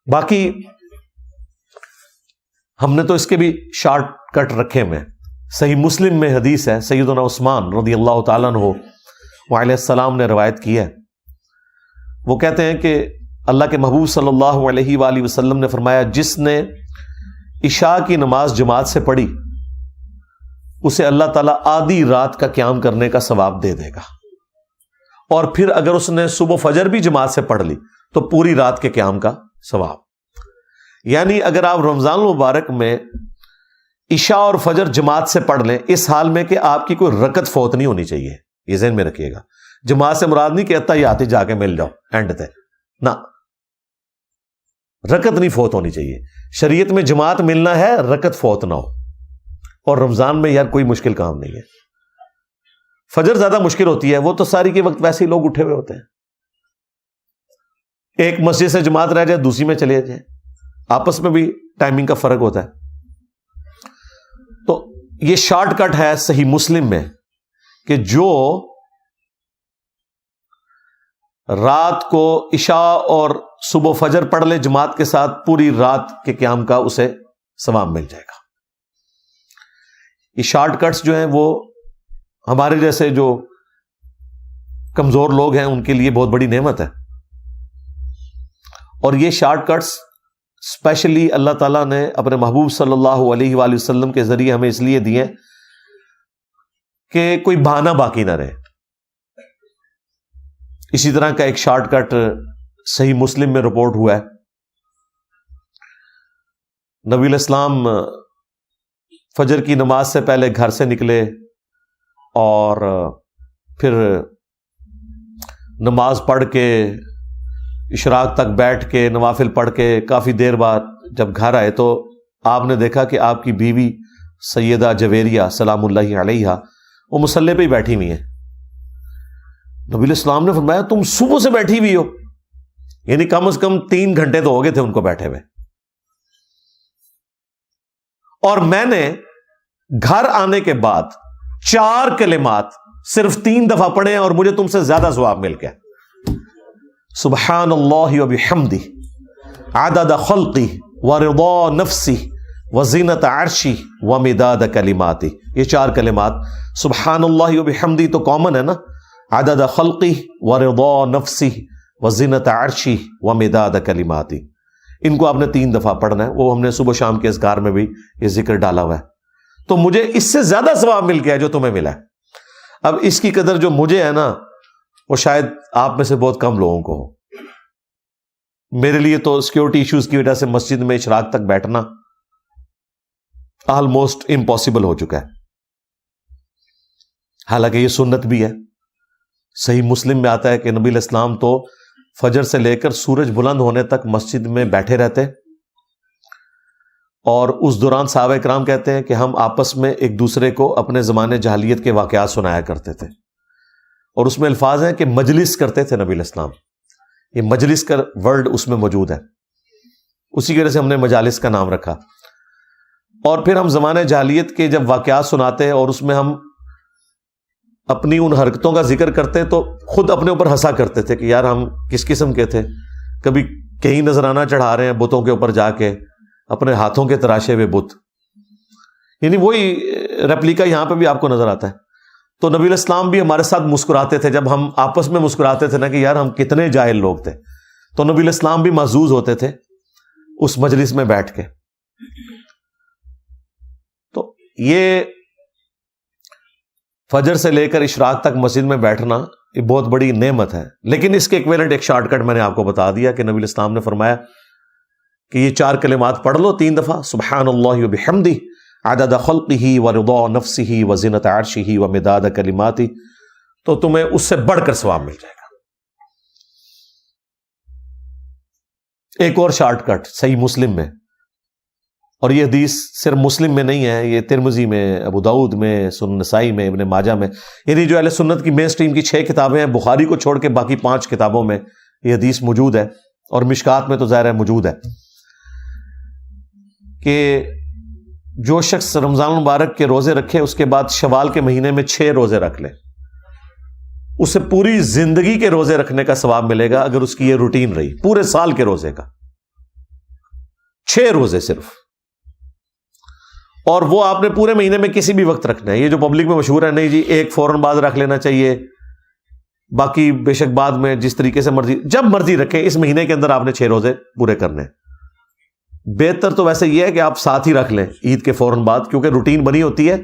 باقی ہم نے تو اس کے بھی شارٹ کٹ رکھے میں. صحیح مسلم میں حدیث ہے, سیدنا عثمان رضی اللہ تعالیٰ عنہ علیہ السلام نے روایت کی ہے. وہ کہتے ہیں کہ اللہ کے محبوب صلی اللہ علیہ وآلہ وسلم نے فرمایا جس نے عشاء کی نماز جماعت سے پڑھی اسے اللہ تعالیٰ آدھی رات کا قیام کرنے کا ثواب دے دے گا, اور پھر اگر اس نے صبح فجر بھی جماعت سے پڑھ لی تو پوری رات کے قیام کا ثواب. یعنی اگر آپ رمضان المبارک میں عشاء اور فجر جماعت سے پڑھ لیں, اس حال میں کہ آپ کی کوئی رکعت فوت نہیں ہونی چاہیے, یہ ذہن میں رکھیے گا. جماعت سے مراد نہیں کہتا یہ آتے جا کے مل جاؤ اینڈ تے, نہ, رکعت نہیں فوت ہونی چاہیے. شریعت میں جماعت ملنا ہے, رکعت فوت نہ ہو. اور رمضان میں یار کوئی مشکل کام نہیں ہے. فجر زیادہ مشکل ہوتی ہے, وہ تو ساری کے وقت ویسے ہی لوگ اٹھے ہوئے ہوتے ہیں. ایک مسجد سے جماعت رہ جائے دوسری میں چلے جائیں, آپس میں بھی ٹائمنگ کا فرق ہوتا ہے. تو یہ شارٹ کٹ ہے صحیح مسلم میں کہ جو رات کو عشاء اور صبح فجر پڑھ لے جماعت کے ساتھ, پوری رات کے قیام کا اسے ثواب مل جائے گا. یہ شارٹ کٹس جو ہیں وہ ہمارے جیسے جو کمزور لوگ ہیں ان کے لیے بہت بڑی نعمت ہے. اور یہ شارٹ کٹس اسپیشلی اللہ تعالیٰ نے اپنے محبوب صلی اللہ علیہ وآلہ وسلم کے ذریعے ہمیں اس لیے دیے کہ کوئی بہانہ باقی نہ رہے. اسی طرح کا ایک شارٹ کٹ صحیح مسلم میں رپورٹ ہوا ہے. نبی علیہ السلام فجر کی نماز سے پہلے گھر سے نکلے اور پھر نماز پڑھ کے اشراق تک بیٹھ کے نوافل پڑھ کے کافی دیر بعد جب گھر آئے تو آپ نے دیکھا کہ آپ کی بیوی سیدہ جویریہ سلام اللہ علیہا وہ مصلی پہ ہی بیٹھی ہوئی ہیں. نبی علیہ السلام نے فرمایا تم صبح سے بیٹھی ہوئی ہو، یعنی کم از کم 3 گھنٹے تو ہو گئے تھے ان کو بیٹھے ہوئے، اور میں نے گھر آنے کے بعد 4 کلمات صرف 3 دفعہ پڑھے اور مجھے تم سے زیادہ ثواب مل گیا. سبحان اللہ وبحمدہ عدد خلقی ورضا نفسی وزینت عرشی ومداد کلماتی. یہ 4 کلمات سبحان اللہ وبحمدہ تو کامن ہے نا، عدد خلقی ورضا نفسی وزینت عرشی ومداد کلماتی، ان کو آپ نے 3 دفعہ پڑھنا ہے. وہ ہم نے صبح شام کے اذکار میں بھی یہ ذکر ڈالا ہوا ہے. تو مجھے اس سے زیادہ ثواب مل گیا جو تمہیں ملا ہے. اب اس کی قدر جو مجھے ہے نا وہ شاید آپ میں سے بہت کم لوگوں کو ہو. میرے لیے تو سیکیورٹی ایشوز کی وجہ سے مسجد میں اشراق تک بیٹھنا آلموسٹ امپاسبل ہو چکا ہے. حالانکہ یہ سنت بھی ہے. صحیح مسلم میں آتا ہے کہ نبی علیہ السلام تو فجر سے لے کر سورج بلند ہونے تک مسجد میں بیٹھے رہتے، اور اس دوران صحابہ کرام کہتے ہیں کہ ہم آپس میں ایک دوسرے کو اپنے زمانے جاہلیت کے واقعات سنایا کرتے تھے. اور اس میں الفاظ ہیں کہ مجلس کرتے تھے نبی علیہ السلام. یہ مجلس کا ورڈ اس میں موجود ہے، اسی کی وجہ سے ہم نے مجالس کا نام رکھا. اور پھر ہم زمانے جاہلیت کے جب واقعات سناتے ہیں اور اس میں ہم اپنی ان حرکتوں کا ذکر کرتے تو خود اپنے اوپر ہنسا کرتے تھے کہ یار ہم کس قسم کے تھے. کبھی کہیں نذرانہ چڑھا رہے ہیں بتوں کے اوپر جا کے، اپنے ہاتھوں کے تراشے ہوئے بت، یعنی وہی ریپلیکا یہاں پہ بھی آپ کو نظر آتا ہے. تو نبی علیہ السلام بھی ہمارے ساتھ مسکراتے تھے جب ہم آپس میں مسکراتے تھے نا کہ یار ہم کتنے جاہل لوگ تھے. تو نبی علیہ السلام بھی محظوظ ہوتے تھے اس مجلس میں بیٹھ کے. تو یہ فجر سے لے کر اشراق تک مسجد میں بیٹھنا یہ بہت بڑی نعمت ہے. لیکن اس کے ایکویلنٹ ایک شارٹ کٹ میں نے آپ کو بتا دیا کہ نبی علیہ السلام نے فرمایا کہ یہ 4 کلمات پڑھ لو 3 دفعہ، سبحان اللہ وبحمدہ عدد خلقہ ورضا نفسہ وزینت عرشہ ومداد کلماتہ، تو تمہیں اس سے بڑھ کر ثواب مل جائے گا. ایک اور شارٹ کٹ صحیح مسلم میں، اور یہ حدیث صرف مسلم میں نہیں ہے، یہ ترمذی میں، ابو داؤد میں، سنن نسائی میں، ابن ماجہ میں، یعنی جو اہل سنت کی مین سٹریم کی 6 کتابیں ہیں، بخاری کو چھوڑ کے باقی 5 کتابوں میں یہ حدیث موجود ہے، اور مشکات میں تو ظاہر ہے موجود ہے کہ جو شخص رمضان المبارک کے روزے رکھے اس کے بعد شوال کے مہینے میں 6 روزے رکھ لے، اسے پوری زندگی کے روزے رکھنے کا ثواب ملے گا اگر اس کی یہ روٹین رہی پورے سال کے روزے کا. 6 روزے صرف، اور وہ آپ نے پورے مہینے میں کسی بھی وقت رکھنا ہے. یہ جو پبلک میں مشہور ہے نہیں جی ایک فوراً بعد رکھ لینا چاہیے، باقی بے شک بعد میں جس طریقے سے مرضی جب مرضی رکھیں، اس مہینے کے اندر آپ نے 6 روزے پورے کرنے. بہتر تو ویسے یہ ہے کہ آپ ساتھ ہی رکھ لیں عید کے فوراً بعد، کیونکہ روٹین بنی ہوتی ہے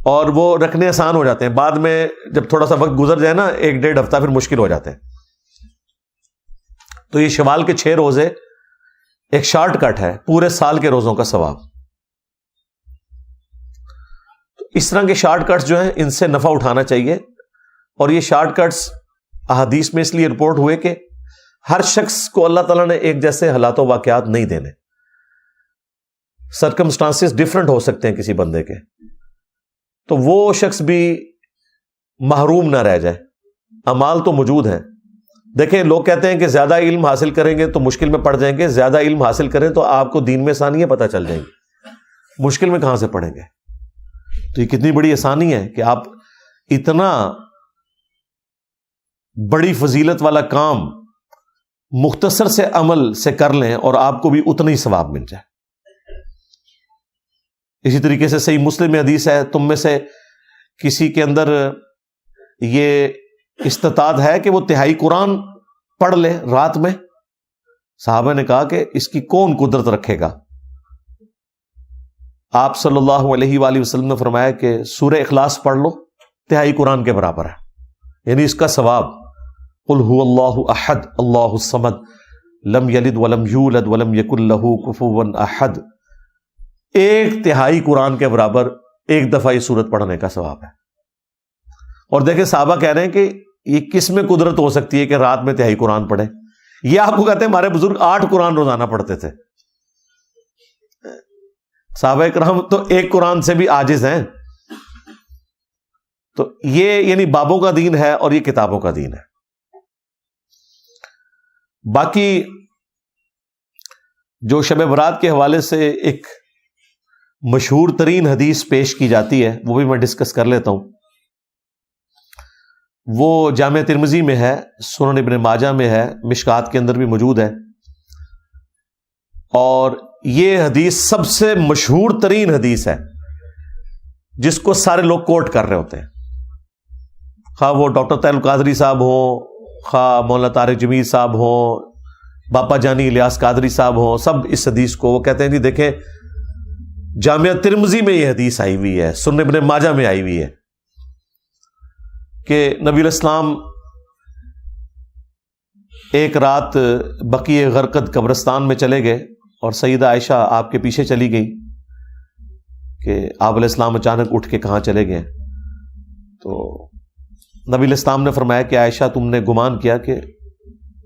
اور وہ رکھنے آسان ہو جاتے ہیں. بعد میں جب تھوڑا سا وقت گزر جائے نا 1-1.5 ہفتہ پھر مشکل ہو جاتے ہیں. تو یہ شوال کے 6 روزے ایک شارٹ کٹ ہے پورے سال کے روزوں کا ثواب. اس طرح کے شارٹ کٹس جو ہیں ان سے نفع اٹھانا چاہیے. اور یہ شارٹ کٹس احادیث میں اس لیے رپورٹ ہوئے کہ ہر شخص کو اللہ تعالیٰ نے ایک جیسے حالات و واقعات نہیں دینے. سرکمسٹانسز ڈفرنٹ ہو سکتے ہیں کسی بندے کے، تو وہ شخص بھی محروم نہ رہ جائے. اعمال تو موجود ہیں. دیکھیں لوگ کہتے ہیں کہ زیادہ علم حاصل کریں گے تو مشکل میں پڑ جائیں گے، زیادہ علم حاصل کریں تو آپ کو دین میں آسانیاں پتہ چل جائیں گی. مشکل میں کہاں سے پڑھیں گے؟ تو یہ کتنی بڑی آسانی ہے کہ آپ اتنا بڑی فضیلت والا کام مختصر سے عمل سے کر لیں اور آپ کو بھی اتنا ہی ثواب مل جائے. اسی طریقے سے صحیح مسلم میں حدیث ہے، تم میں سے کسی کے اندر یہ استطاعت ہے کہ وہ تہائی قرآن پڑھ لے رات میں؟ صحابہ نے کہا کہ اس کی کون قدرت رکھے گا؟ آپ صلی اللہ علیہ وآلہ وسلم نے فرمایا کہ سورہ اخلاص پڑھ لو، تہائی قرآن کے برابر ہے، یعنی اس کا ثواب. قل هو اللہ احد اللہ الصمد لم یلد ولم یولد ولم یکن لہ کفوا احد، 1/3 قرآن کے برابر ایک دفعہ یہ سورت پڑھنے کا ثواب ہے۔ اور دیکھیں صحابہ کہہ رہے ہیں کہ یہ کس میں قدرت ہو سکتی ہے کہ رات میں 1/3 قرآن پڑھے؟ یہ آپ کو کہتے ہیں ہمارے بزرگ 8 قرآن روزانہ پڑھتے تھے۔ صحابہ کرام تو 1 قرآن سے بھی عاجز ہیں۔ تو یہ یعنی بابوں کا دین ہے اور یہ کتابوں کا دین ہے۔ باقی جو شب برات کے حوالے سے ایک مشہور ترین حدیث پیش کی جاتی ہے وہ بھی میں ڈسکس کر لیتا ہوں۔ وہ جامع ترمذی میں ہے، سنن ابن ماجہ میں ہے، مشکات کے اندر بھی موجود ہے، اور یہ حدیث سب سے مشہور ترین حدیث ہے جس کو سارے لوگ کوٹ کر رہے ہوتے ہیں، خواہ وہ ڈاکٹر طاہر القادری صاحب ہوں، خواہ مولانا طارق جمیل صاحب ہوں، باپا جانی الیاس قادری صاحب ہوں، سب اس حدیث کو وہ کہتے ہیں جی دیکھیں جامعہ ترمذی میں یہ حدیث آئی ہوئی ہے، سنن ابن ماجہ میں آئی ہوئی ہے کہ نبی علیہ السلام ایک رات بقیع غرقد قبرستان میں چلے گئے اور سیدہ عائشہ آپ کے پیچھے چلی گئی کہ آپ علیہ السلام اچانک اٹھ کے کہاں چلے گئے۔ تو نبی علیہ السلام نے فرمایا کہ عائشہ تم نے گمان کیا کہ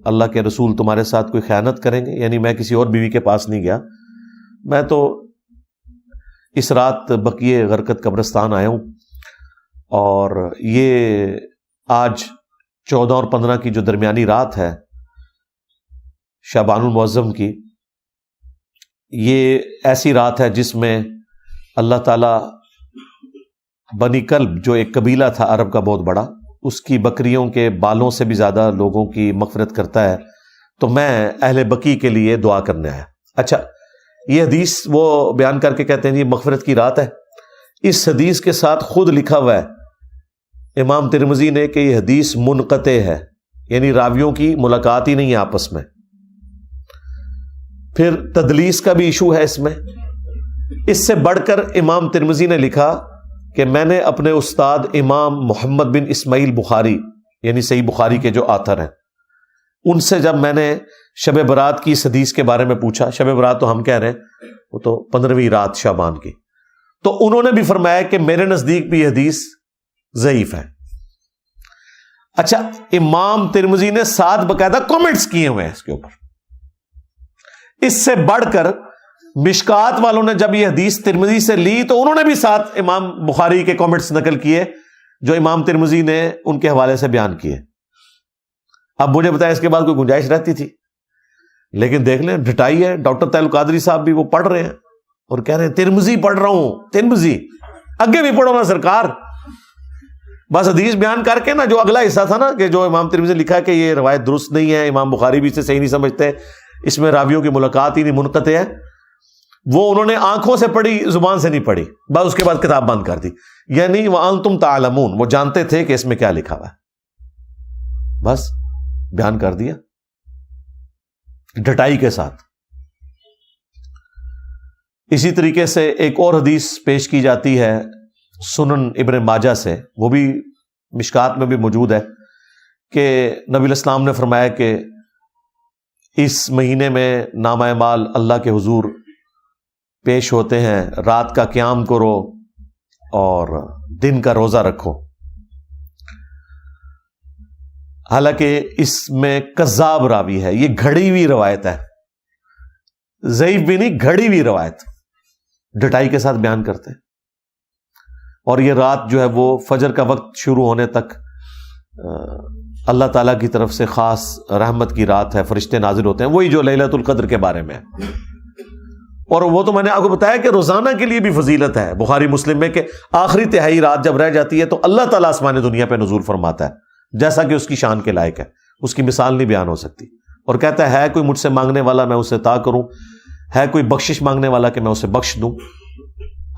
اللہ کے رسول تمہارے ساتھ کوئی خیانت کریں گے؟ یعنی میں کسی اور بیوی کے پاس نہیں گیا، میں تو اس رات بقیع غرقد قبرستان آیا ہوں، اور یہ آج 14 اور 15 کی جو درمیانی رات ہے شعبان المعظم کی، یہ ایسی رات ہے جس میں اللہ تعالیٰ بنی کلب جو ایک قبیلہ تھا عرب کا بہت بڑا، اس کی بکریوں کے بالوں سے بھی زیادہ لوگوں کی مغفرت کرتا ہے۔ تو میں اہل بقیع کے لیے دعا کرنے آیا۔ اچھا، یہ حدیث وہ بیان کر کے کہتے ہیں یہ مغفرت کی رات ہے۔ اس حدیث کے ساتھ خود لکھا ہوا ہے امام ترمذی نے کہ یہ حدیث منقطع ہے، یعنی راویوں کی ملاقات ہی نہیں ہے آپس میں۔ پھر تدلیس کا بھی ایشو ہے اس میں۔ اس سے بڑھ کر امام ترمذی نے لکھا کہ میں نے اپنے استاد امام محمد بن اسماعیل بخاری، یعنی صحیح بخاری کے جو آتھر ہیں، ان سے جب میں نے شب برات کی اس حدیث کے بارے میں پوچھا، شب برات تو ہم کہہ رہے ہیں وہ تو 15ویں رات شعبان کی، تو انہوں نے بھی فرمایا کہ میرے نزدیک بھی یہ حدیث ضعیف ہے۔ اچھا، امام ترمذی نے 7 باقاعدہ کامنٹس کیے ہوئے ہیں اس کے اوپر۔ اس سے بڑھ کر مشکات والوں نے جب یہ حدیث ترمذی سے لی تو انہوں نے بھی 7 امام بخاری کے کامنٹس نقل کیے جو امام ترمذی نے ان کے حوالے سے بیان کیے۔ اب مجھے بتایا اس کے بعد کوئی گنجائش رہتی تھی، لیکن دیکھ لیں ڈٹائی ہے۔ ڈاکٹر طاہر القادری صاحب بھی وہ پڑھ رہے ہیں اور کہہ رہے ہیں ترمذی پڑھ رہا ہوں، ترمذی اگے بھی پڑھو نا سرکار۔ بس حدیث بیان کر کے نا جو اگلا حصہ تھا نا کہ جو امام ترمذی نے لکھا کہ یہ روایت درست نہیں ہے، امام بخاری بھی اسے صحیح نہیں سمجھتے، اس میں راویوں کی ملاقات ہی نہیں، منقطع ہے، وہ انہوں نے آنکھوں سے پڑھی، زبان سے نہیں پڑھی، بس اس کے بعد کتاب بند کر دی۔ یعنی وَأَنْتُمْ تَعْلَمُونَ، وہ جانتے تھے کہ اس میں کیا لکھا ہوا ہے، بس بیان کر دیا ڈٹائی کے ساتھ۔ اسی طریقے سے ایک اور حدیث پیش کی جاتی ہے سنن ابن ماجہ سے، وہ بھی مشکات میں بھی موجود ہے، کہ نبی علیہ السلام نے فرمایا کہ اس مہینے میں نامہ اعمال اللہ کے حضور پیش ہوتے ہیں، رات کا قیام کرو اور دن کا روزہ رکھو۔ حالانکہ اس میں کذاب راوی ہے، یہ گھڑی ہوئی روایت ہے، ضعیف بھی نہیں، گھڑی ہوئی روایت، ڈٹائی کے ساتھ بیان کرتے ہیں۔ اور یہ رات جو ہے وہ فجر کا وقت شروع ہونے تک اللہ تعالیٰ کی طرف سے خاص رحمت کی رات ہے، فرشتے نازل ہوتے ہیں، وہی جو لیلۃ القدر کے بارے میں ہے۔ اور وہ تو میں نے آپ کو بتایا کہ روزانہ کے لیے بھی فضیلت ہے بخاری مسلم میں، کہ آخری تہائی رات جب رہ جاتی ہے تو اللہ تعالیٰ آسمان دنیا پہ نزول فرماتا ہے، جیسا کہ اس کی شان کے لائق ہے، اس کی مثال نہیں بیان ہو سکتی، اور کہتا ہے کوئی مجھ سے مانگنے والا میں اسے عطا کروں، ہے کوئی بخشش مانگنے والا کہ میں اسے بخش دوں،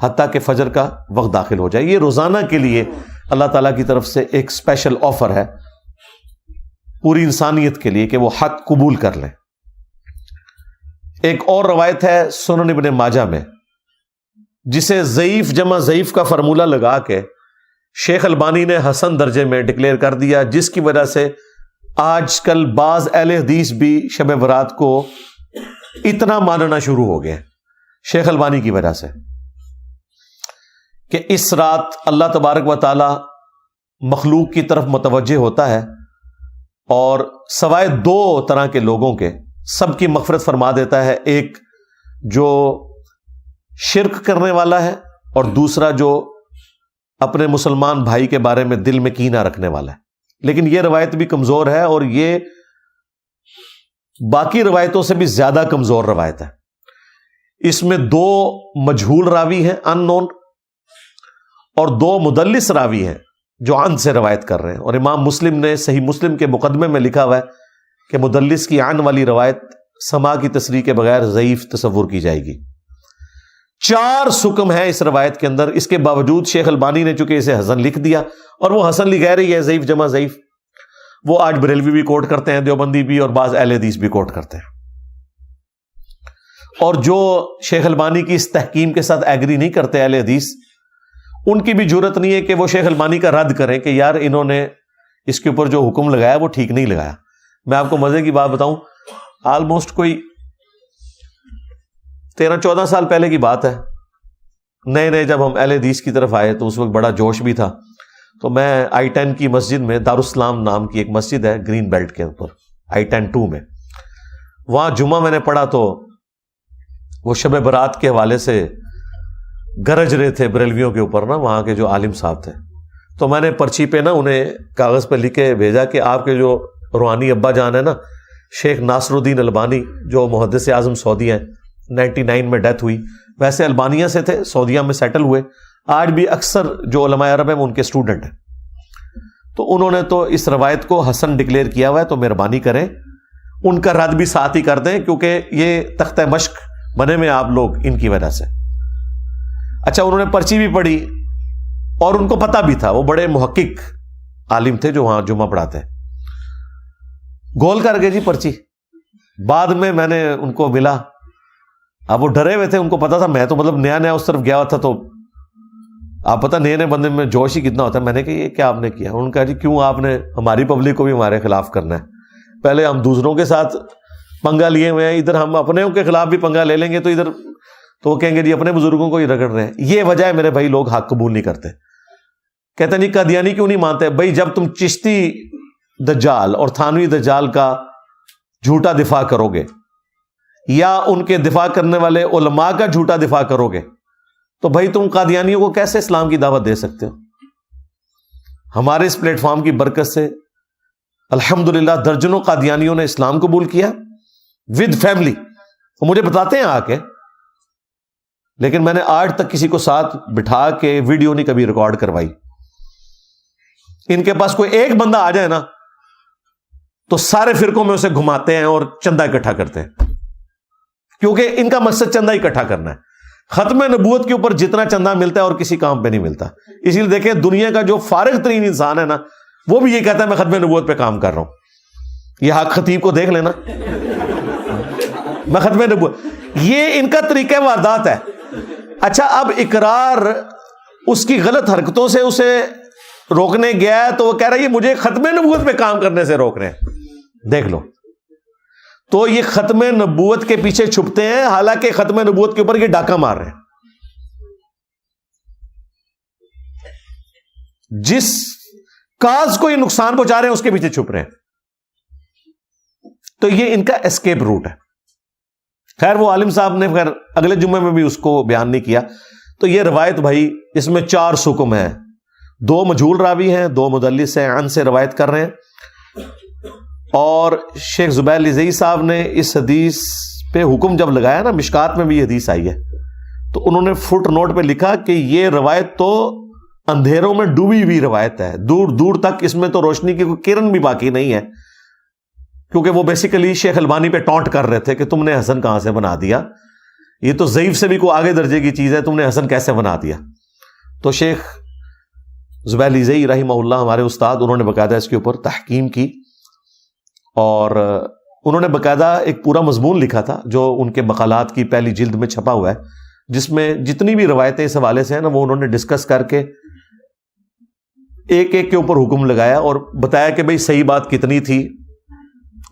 حتیٰ کہ فجر کا وقت داخل ہو جائے۔ یہ روزانہ کے لیے اللہ تعالیٰ کی طرف سے ایک اسپیشل آفر ہے پوری انسانیت کے لیے کہ وہ حق قبول کر لیں۔ ایک اور روایت ہے سنن ابن ماجہ میں، جسے ضعیف جمع ضعیف کا فارمولہ لگا کے شیخ البانی نے حسن درجے میں ڈکلیئر کر دیا، جس کی وجہ سے آج کل بعض اہل حدیث بھی شب برات کو اتنا ماننا شروع ہو گئے شیخ البانی کی وجہ سے کہ اس رات اللہ تبارک و تعالی مخلوق کی طرف متوجہ ہوتا ہے اور سوائے دو طرح کے لوگوں کے سب کی مغفرت فرما دیتا ہے، ایک جو شرک کرنے والا ہے اور دوسرا جو اپنے مسلمان بھائی کے بارے میں دل میں کینہ رکھنے والا ہے۔ لیکن یہ روایت بھی کمزور ہے اور یہ باقی روایتوں سے بھی زیادہ کمزور روایت ہے۔ اس میں دو مجہول راوی ہیں ان نون، اور دو مدلس راوی ہیں جو عن سے روایت کر رہے ہیں، اور امام مسلم نے صحیح مسلم کے مقدمے میں لکھا ہوا ہے کہ مدلس کی عن والی روایت سما کی تصریح کے بغیر ضعیف تصور کی جائے گی۔ 4 سکم ہے اس روایت کے اندر، اس کے باوجود شیخ البانی نے چونکہ اسے حسن لکھ دیا، اور وہ حسن لکھ رہی ہے ضعیف جمع ضعیف، وہ آج بریلوی بھی کوٹ کرتے ہیں، دیوبندی بھی، اور بعض اہل حدیث بھی کوٹ کرتے ہیں۔ اور جو شیخ البانی کی اس تحکیم کے ساتھ ایگری نہیں کرتے اہل حدیث، ان کی بھی جرت نہیں ہے کہ وہ شیخ البانی کا رد کریں کہ یار انہوں نے اس کے اوپر جو حکم لگایا وہ ٹھیک نہیں لگایا۔ میں آپ کو مزے کی بات بتاؤں، آلموسٹ کوئی 13-14 سال پہلے کی بات ہے، نئے نئے جب ہم اہل حدیث کی طرف آئے تو اس وقت بڑا جوش بھی تھا، تو میں I-10 کی مسجد میں، دارالاسلام نام کی ایک مسجد ہے گرین بیلٹ کے اوپر I-10 2 میں، وہاں جمعہ میں نے پڑھا تو وہ شب برات کے حوالے سے گرج رہے تھے بریلویوں کے اوپر نا، وہاں کے جو عالم صاحب تھے، تو میں نے پرچی پہ نا انہیں کاغذ پہ لکھ کے بھیجا کہ آپ کے جو روحانی ابا جان ہے نا شیخ ناصر الدین البانی، جو محدث اعظم سعودی ہیں، 99 میں ڈیتھ ہوئی، ویسے البانیہ سے تھے، سعودیہ میں سیٹل ہوئے، آج بھی اکثر جو علماء عرب ہیں وہ ان کے اسٹوڈنٹ ہیں، تو انہوں نے تو اس روایت کو حسن ڈکلیئر کیا ہوا ہے، تو مہربانی کریں ان کا رد بھی ساتھ ہی کر دیں، کیونکہ یہ تختہ مشق بنے میں آپ لوگ ان کی وجہ سے۔ اچھا، انہوں نے پرچی بھی پڑھی اور ان کو پتہ بھی تھا، وہ بڑے محقق عالم تھے جو وہاں جمعہ پڑھاتے ہیں، گول کر گئے جی پرچی۔ بعد میں نے ان کو ملا، اب وہ ڈرے ہوئے تھے، ان کو پتا تھا میں تو مطلب نیا نیا اس طرف گیا ہوا تھا، تو آپ پتہ نئے نئے بندے میں جوش ہی کتنا ہوتا ہے۔ میں نے کہا یہ کیا آپ نے کیا؟ انہوں نے کہا جی کیوں آپ نے ہماری پبلک کو بھی ہمارے خلاف کرنا ہے؟ پہلے ہم دوسروں کے ساتھ پنگا لیے ہوئے ہیں، ادھر ہم اپنے کے خلاف بھی پنگا لے لیں گے تو ادھر تو وہ کہیں گے جی اپنے بزرگوں کو ہی رگڑ رہے ہیں۔ یہ وجہ ہے میرے بھائی لوگ حق قبول نہیں کرتے، کہتے ہیں جی قادیانی کیوں نہیں مانتے؟ بھائی جب تم چشتی دجال اور تھانوی دجال کا جھوٹا دفاع کرو گے یا ان کے دفاع کرنے والے علماء کا جھوٹا دفاع کرو گے تو بھائی تم قادیانیوں کو کیسے اسلام کی دعوت دے سکتے ہو؟ ہمارے اس پلیٹ فارم کی برکت سے الحمدللہ درجنوں قادیانیوں نے اسلام قبول کیا ود فیملی، وہ مجھے بتاتے ہیں آ کے، لیکن میں نے آج تک کسی کو ساتھ بٹھا کے ویڈیو نہیں کبھی ریکارڈ کروائی۔ ان کے پاس کوئی ایک بندہ آ جائے نا تو سارے فرقوں میں اسے گھماتے ہیں اور چندہ اکٹھا کرتے ہیں، کیونکہ ان کا مقصد چندہ اکٹھا کرنا ہے۔ ختم نبوت کے اوپر جتنا چندہ ملتا ہے اور کسی کام پہ نہیں ملتا، اسی لیے دیکھیں دنیا کا جو فارغ ترین انسان ہے نا وہ بھی یہ کہتا ہے میں ختم نبوت پہ کام کر رہا ہوں۔ یہ حق خطیب کو دیکھ لینا، میں ختم نبوت، یہ ان کا طریقہ واردات ہے۔ اچھا، اب اقرار اس کی غلط حرکتوں سے اسے روکنے گیا ہے تو وہ کہہ رہا ہے یہ مجھے ختم نبوت پہ کام کرنے سے روک رہے ہیں، دیکھ لو۔ تو یہ ختم نبوت کے پیچھے چھپتے ہیں، حالانکہ ختم نبوت کے اوپر یہ ڈاکہ مار رہے ہیں۔ جس کاز کو یہ نقصان پہنچا رہے ہیں اس کے پیچھے چھپ رہے ہیں، تو یہ ان کا اسکیپ روٹ ہے۔ خیر وہ عالم صاحب نے خیر اگلے جمعے میں بھی اس کو بیان نہیں کیا۔ تو یہ روایت بھائی اس میں 4 سکم ہیں، 2 مجہول راوی ہیں، 2 مدلس ہیں، عن سے روایت کر رہے ہیں۔ اور شیخ زبیر لزئی صاحب نے اس حدیث پہ حکم جب لگایا نا، مشکات میں بھی یہ حدیث آئی ہے، تو انہوں نے فٹ نوٹ پہ لکھا کہ یہ روایت تو اندھیروں میں ڈوبی ہوئی روایت ہے، دور دور تک اس میں تو روشنی کی کوئی کرن بھی باقی نہیں ہے، کیونکہ وہ بیسیکلی شیخ البانی پہ ٹونٹ کر رہے تھے کہ تم نے حسن کہاں سے بنا دیا، یہ تو ضعیف سے بھی کوئی آگے درجے کی چیز ہے، تم نے حسن کیسے بنا دیا؟ تو شیخ زبیر لزئی رحمہ اللہ ہمارے استاد، انہوں نے باقاعدہ اس کے اوپر تحقیم کی اور انہوں نے باقاعدہ ایک پورا مضمون لکھا تھا جو ان کے مقالات کی پہلی جلد میں چھپا ہوا ہے، جس میں جتنی بھی روایتیں اس حوالے سے ہیں نا وہ انہوں نے ڈسکس کر کے ایک ایک کے اوپر حکم لگایا اور بتایا کہ بھئی صحیح بات کتنی تھی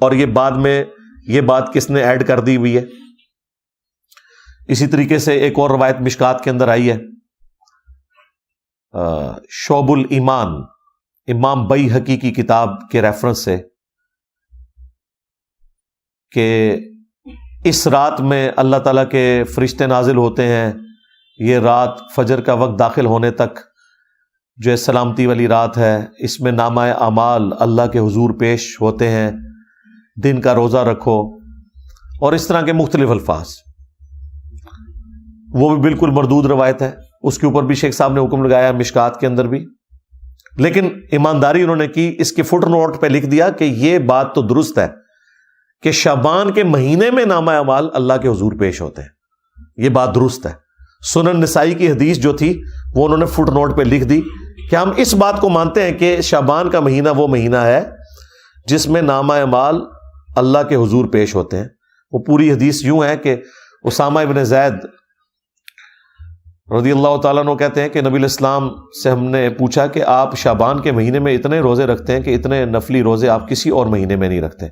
اور یہ بعد میں یہ بات کس نے ایڈ کر دی ہوئی ہے؟ اسی طریقے سے ایک اور روایت مشکات کے اندر آئی ہے شعب الایمان امام بیہقی کی کتاب کے ریفرنس سے کہ اس رات میں اللہ تعالیٰ کے فرشتے نازل ہوتے ہیں. یہ رات فجر کا وقت داخل ہونے تک جو سلامتی والی رات ہے، اس میں نامہ اعمال اللہ کے حضور پیش ہوتے ہیں. دن کا روزہ رکھو، اور اس طرح کے مختلف الفاظ. وہ بھی بالکل مردود روایت ہے، اس کے اوپر بھی شیخ صاحب نے حکم لگایا مشکات کے اندر بھی. لیکن ایمانداری انہوں نے کی، اس کے فٹ نوٹ پہ لکھ دیا کہ یہ بات تو درست ہے کہ شعبان کے مہینے میں نامہ اعمال اللہ کے حضور پیش ہوتے ہیں. یہ بات درست ہے. سنن نسائی کی حدیث جو تھی وہ انہوں نے فٹ نوٹ پہ لکھ دی کہ ہم اس بات کو مانتے ہیں کہ شعبان کا مہینہ وہ مہینہ ہے جس میں نامہ اعمال اللہ کے حضور پیش ہوتے ہیں. وہ پوری حدیث یوں ہے کہ اسامہ ابن زید رضی اللہ تعالیٰ عنہ کہتے ہیں کہ نبی علیہ السلام سے ہم نے پوچھا کہ آپ شعبان کے مہینے میں اتنے روزے رکھتے ہیں کہ اتنے نفلی روزے آپ کسی اور مہینے میں نہیں رکھتے،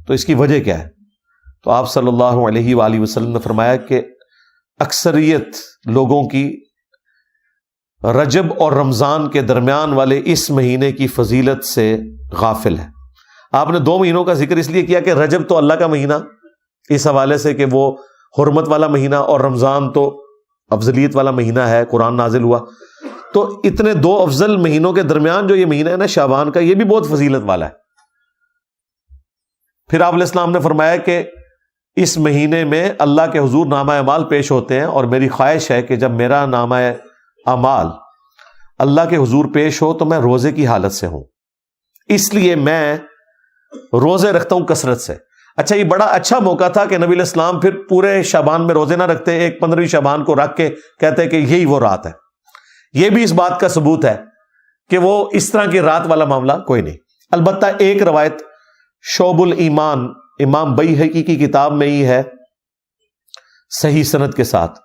تو اس کی وجہ کیا ہے؟ تو آپ صلی اللہ علیہ وآلہ وسلم نے فرمایا کہ اکثریت لوگوں کی رجب اور رمضان کے درمیان والے اس مہینے کی فضیلت سے غافل ہے. آپ نے 2 مہینوں کا ذکر اس لیے کیا کہ رجب تو اللہ کا مہینہ اس حوالے سے کہ وہ حرمت والا مہینہ، اور رمضان تو افضلیت والا مہینہ ہے، قرآن نازل ہوا. تو اتنے 2 افضل مہینوں کے درمیان جو یہ مہینہ ہے نا شعبان کا، یہ بھی بہت فضیلت والا ہے. پھر آپ علیہ السلام نے فرمایا کہ اس مہینے میں اللہ کے حضور نامہ اعمال پیش ہوتے ہیں، اور میری خواہش ہے کہ جب میرا نامہ اعمال اللہ کے حضور پیش ہو تو میں روزے کی حالت سے ہوں، اس لیے میں روزے رکھتا ہوں کثرت سے. اچھا، یہ بڑا اچھا موقع تھا کہ نبی علیہ السلام پھر پورے شعبان میں روزے نہ رکھتے، ایک 15ویں شعبان کو رکھ کے کہتے کہ یہی وہ رات ہے. یہ بھی اس بات کا ثبوت ہے کہ وہ اس طرح کی رات والا معاملہ کوئی نہیں. البتہ ایک روایت شعب الایمان امام بیہقی کی کتاب میں ہی ہے صحیح سند کے ساتھ،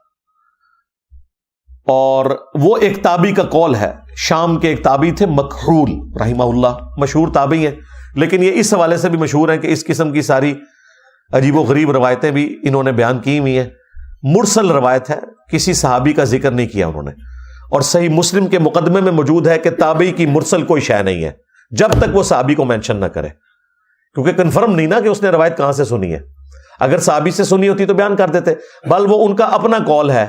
اور وہ ایک تابعی کا قول ہے. شام کے ایک تابعی تھے مکحول رحمہ اللہ، مشہور تابعی ہیں، لیکن یہ اس حوالے سے بھی مشہور ہے کہ اس قسم کی ساری عجیب و غریب روایتیں بھی انہوں نے بیان کی ہوئی ہیں. مرسل روایت ہے، کسی صحابی کا ذکر نہیں کیا انہوں نے. اور صحیح مسلم کے مقدمے میں موجود ہے کہ تابعی کی مرسل کوئی شے نہیں ہے جب تک وہ صحابی کو مینشن نہ کرے، کیونکہ کنفرم نہیں نا کہ اس نے روایت کہاں سے سنی ہے. اگر صحابی سے سنی ہوتی تو بیان کر دیتے، بل وہ ان کا اپنا قول ہے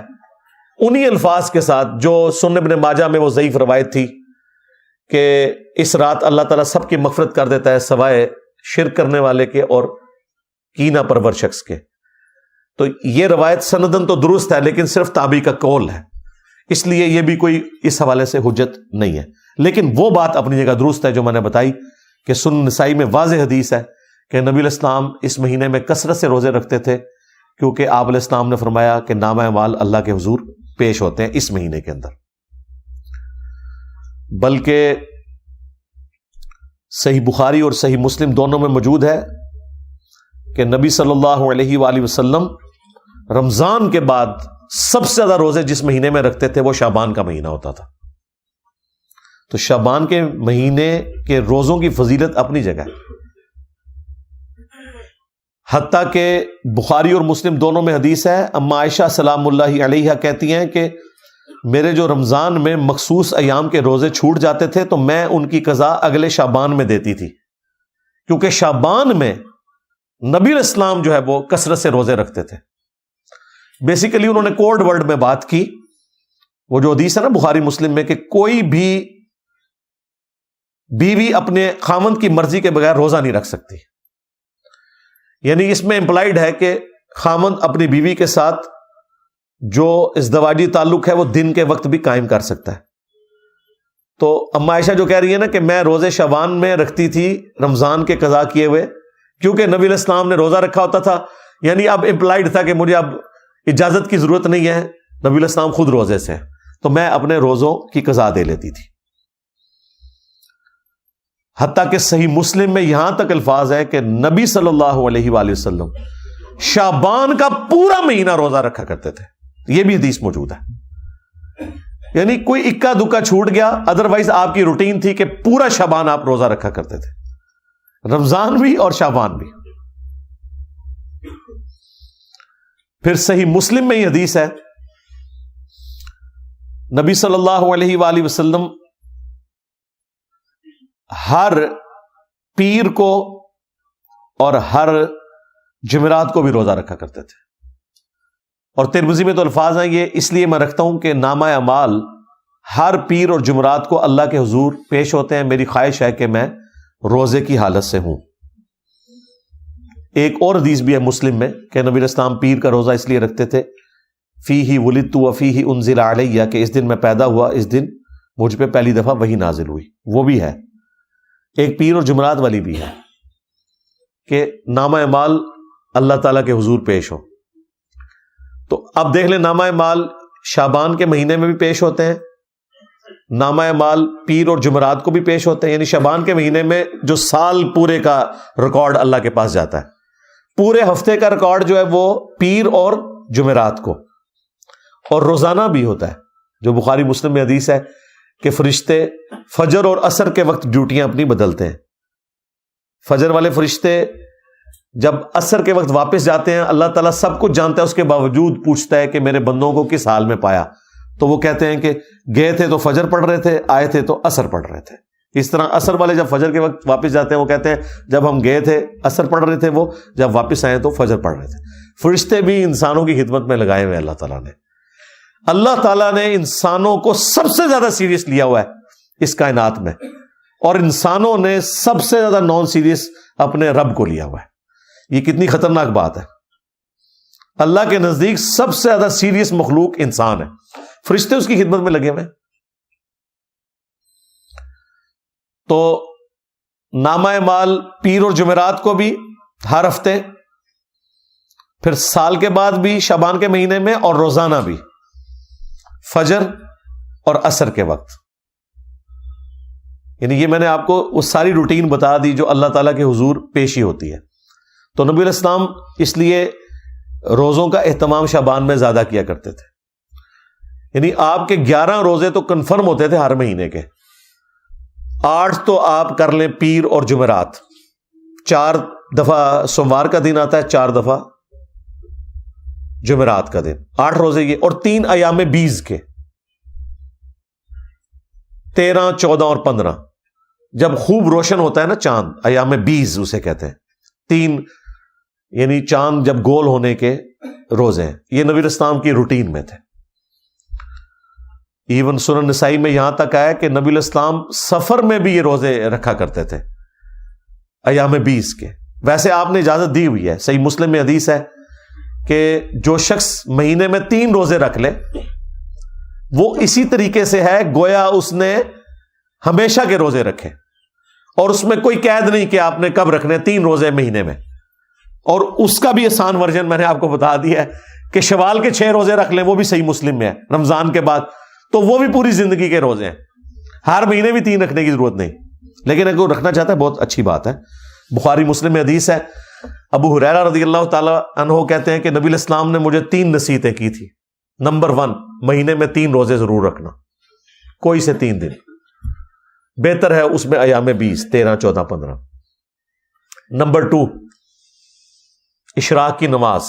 انہی الفاظ کے ساتھ جو سنن ابن ماجہ میں وہ ضعیف روایت تھی کہ اس رات اللہ تعالیٰ سب کی مغفرت کر دیتا ہے سوائے شرک کرنے والے کے اور کینہ پرور شخص کے. تو یہ روایت سندن تو درست ہے لیکن صرف تابعی کا قول ہے، اس لیے یہ بھی کوئی اس حوالے سے حجت نہیں ہے. لیکن وہ بات اپنی جگہ درست ہے جو میں نے بتائی کہ سنن نسائی میں واضح حدیث ہے کہ نبی علیہ السلام اس مہینے میں کثرت سے روزے رکھتے تھے، کیونکہ آپ علیہ السلام نے فرمایا کہ نامہ اعمال اللہ کے حضور پیش ہوتے ہیں اس مہینے کے اندر. بلکہ صحیح بخاری اور صحیح مسلم دونوں میں موجود ہے کہ نبی صلی اللہ علیہ وآلہ وسلم رمضان کے بعد سب سے زیادہ روزے جس مہینے میں رکھتے تھے وہ شعبان کا مہینہ ہوتا تھا. تو شعبان کے مہینے کے روزوں کی فضیلت اپنی جگہ ہے، حتیٰ کہ بخاری اور مسلم دونوں میں حدیث ہے. اما عائشہ سلام اللہ علیہا کہتی ہیں کہ میرے جو رمضان میں مخصوص ایام کے روزے چھوٹ جاتے تھے تو میں ان کی قضا اگلے شعبان میں دیتی تھی، کیونکہ شعبان میں نبی علیہ السلام جو ہے وہ کثرت سے روزے رکھتے تھے. بیسیکلی انہوں نے کوڈ ورڈ میں بات کی، وہ جو حدیث ہے نا بخاری مسلم میں کہ کوئی بھی بیوی اپنے خاوند کی مرضی کے بغیر روزہ نہیں رکھ سکتی. یعنی اس میں امپلائیڈ ہے کہ خاوند اپنی بیوی کے ساتھ جو ازدواجی تعلق ہے وہ دن کے وقت بھی قائم کر سکتا ہے. تو اما عائشہ جو کہہ رہی ہے نا کہ میں روزے شعبان میں رکھتی تھی رمضان کے قضا کیے ہوئے، کیونکہ نبی علیہ السلام نے روزہ رکھا ہوتا تھا، یعنی اب امپلائیڈ تھا کہ مجھے اب اجازت کی ضرورت نہیں ہے، نبی علیہ السلام خود روزے سے، تو میں اپنے روزوں کی قضا دے لیتی تھی. حتیٰ کہ صحیح مسلم میں یہاں تک الفاظ ہے کہ نبی صلی اللہ علیہ وآلہ وسلم شعبان کا پورا مہینہ روزہ رکھا کرتے تھے. یہ بھی حدیث موجود ہے. یعنی کوئی اکا دکا چھوٹ گیا، ادروائز آپ کی روٹین تھی کہ پورا شعبان آپ روزہ رکھا کرتے تھے. رمضان بھی اور شعبان بھی. پھر صحیح مسلم میں یہ حدیث ہے, نبی صلی اللہ علیہ وآلہ وسلم ہر پیر کو اور ہر جمعرات کو بھی روزہ رکھا کرتے تھے. اور ترمذی میں تو الفاظ ہیں, یہ اس لیے میں رکھتا ہوں کہ نامہ اعمال ہر پیر اور جمعرات کو اللہ کے حضور پیش ہوتے ہیں, میری خواہش ہے کہ میں روزے کی حالت سے ہوں. ایک اور حدیث بھی ہے مسلم میں کہ نبی الاسلام پیر کا روزہ اس لیے رکھتے تھے, فیہ ولدت وفیہ انزل علیہ, کہ اس دن میں پیدا ہوا, اس دن مجھ پہ پہلی دفعہ وحی نازل ہوئی. وہ بھی ہے. ایک پیر اور جمعرات والی بھی ہے کہ نامہ اعمال اللہ تعالیٰ کے حضور پیش ہو. تو اب دیکھ لیں, نامہ اعمال شعبان کے مہینے میں بھی پیش ہوتے ہیں, نامہ اعمال پیر اور جمعرات کو بھی پیش ہوتے ہیں. یعنی شعبان کے مہینے میں جو سال پورے کا ریکارڈ اللہ کے پاس جاتا ہے, پورے ہفتے کا ریکارڈ جو ہے وہ پیر اور جمعرات کو. اور روزانہ بھی ہوتا ہے, جو بخاری مسلم میں حدیث ہے کہ فرشتے فجر اور عصر کے وقت ڈیوٹیاں اپنی بدلتے ہیں. فجر والے فرشتے جب عصر کے وقت واپس جاتے ہیں, اللہ تعالیٰ سب کچھ جانتا ہے, اس کے باوجود پوچھتا ہے کہ میرے بندوں کو کس حال میں پایا. تو وہ کہتے ہیں کہ گئے تھے تو فجر پڑھ رہے تھے, آئے تھے تو عصر پڑھ رہے تھے. اس طرح عصر والے جب فجر کے وقت واپس جاتے ہیں, وہ کہتے ہیں جب ہم گئے تھے عصر پڑھ رہے تھے, وہ جب واپس آئے تو فجر پڑھ رہے تھے. فرشتے بھی انسانوں کی خدمت میں لگائے ہوئے اللہ تعالیٰ نے. اللہ تعالیٰ نے انسانوں کو سب سے زیادہ سیریس لیا ہوا ہے اس کائنات میں, اور انسانوں نے سب سے زیادہ نان سیریس اپنے رب کو لیا ہوا ہے. یہ کتنی خطرناک بات ہے. اللہ کے نزدیک سب سے زیادہ سیریس مخلوق انسان ہے, فرشتے اس کی خدمت میں لگے ہوئے ہیں. تو نامہ اعمال پیر اور جمعرات کو بھی ہر ہفتے, پھر سال کے بعد بھی شعبان کے مہینے میں, اور روزانہ بھی فجر اور عصر کے وقت. یعنی یہ میں نے آپ کو وہ ساری روٹین بتا دی جو اللہ تعالیٰ کے حضور پیشی ہوتی ہے. تو نبی علیہ السلام اس لیے روزوں کا اہتمام شعبان میں زیادہ کیا کرتے تھے. یعنی آپ کے 11 روزے تو کنفرم ہوتے تھے ہر مہینے کے, 8 تو آپ کر لیں پیر اور جمعرات, 4 دفعہ سوموار کا دن آتا ہے, 4 دفعہ جمعرات کا دن, 8 روزے یہ, اور 3 ایام 20 کے, 13, 14 اور 15, جب خوب روشن ہوتا ہے نا چاند, ایام 20 اسے کہتے ہیں. 3 یعنی چاند جب گول ہونے کے روزے ہیں. یہ نبی الاسلام کی روٹین میں تھے. ایون سنن نسائی میں یہاں تک آیا کہ نبی الاسلام سفر میں بھی یہ روزے رکھا کرتے تھے ایام 20 کے. ویسے آپ نے اجازت دی ہوئی ہے, صحیح مسلم میں حدیث ہے کہ جو شخص مہینے میں 3 روزے رکھ لے وہ اسی طریقے سے ہے گویا اس نے ہمیشہ کے روزے رکھے, اور اس میں کوئی قید نہیں کہ آپ نے کب رکھنے, 3 روزے مہینے میں. اور اس کا بھی آسان ورژن میں نے آپ کو بتا دیا ہے کہ شوال کے 6 روزے رکھ لیں, وہ بھی صحیح مسلم میں ہے, رمضان کے بعد, تو وہ بھی پوری زندگی کے روزے ہیں. ہر مہینے بھی 3 رکھنے کی ضرورت نہیں, لیکن اگر وہ رکھنا چاہتا ہے بہت اچھی بات ہے. بخاری مسلم میں حدیث ہے, ابو ہریرہ رضی اللہ تعالیٰ عنہ کہتے ہیں کہ نبی الاسلام نے مجھے 3 نصیحتیں کی تھی. نمبر 1, مہینے میں 3 روزے ضرور رکھنا, کوئی سے 3 دن, بہتر ہے اس میں ایام 20, 13, 14, 15. نمبر 2, اشراق کی نماز,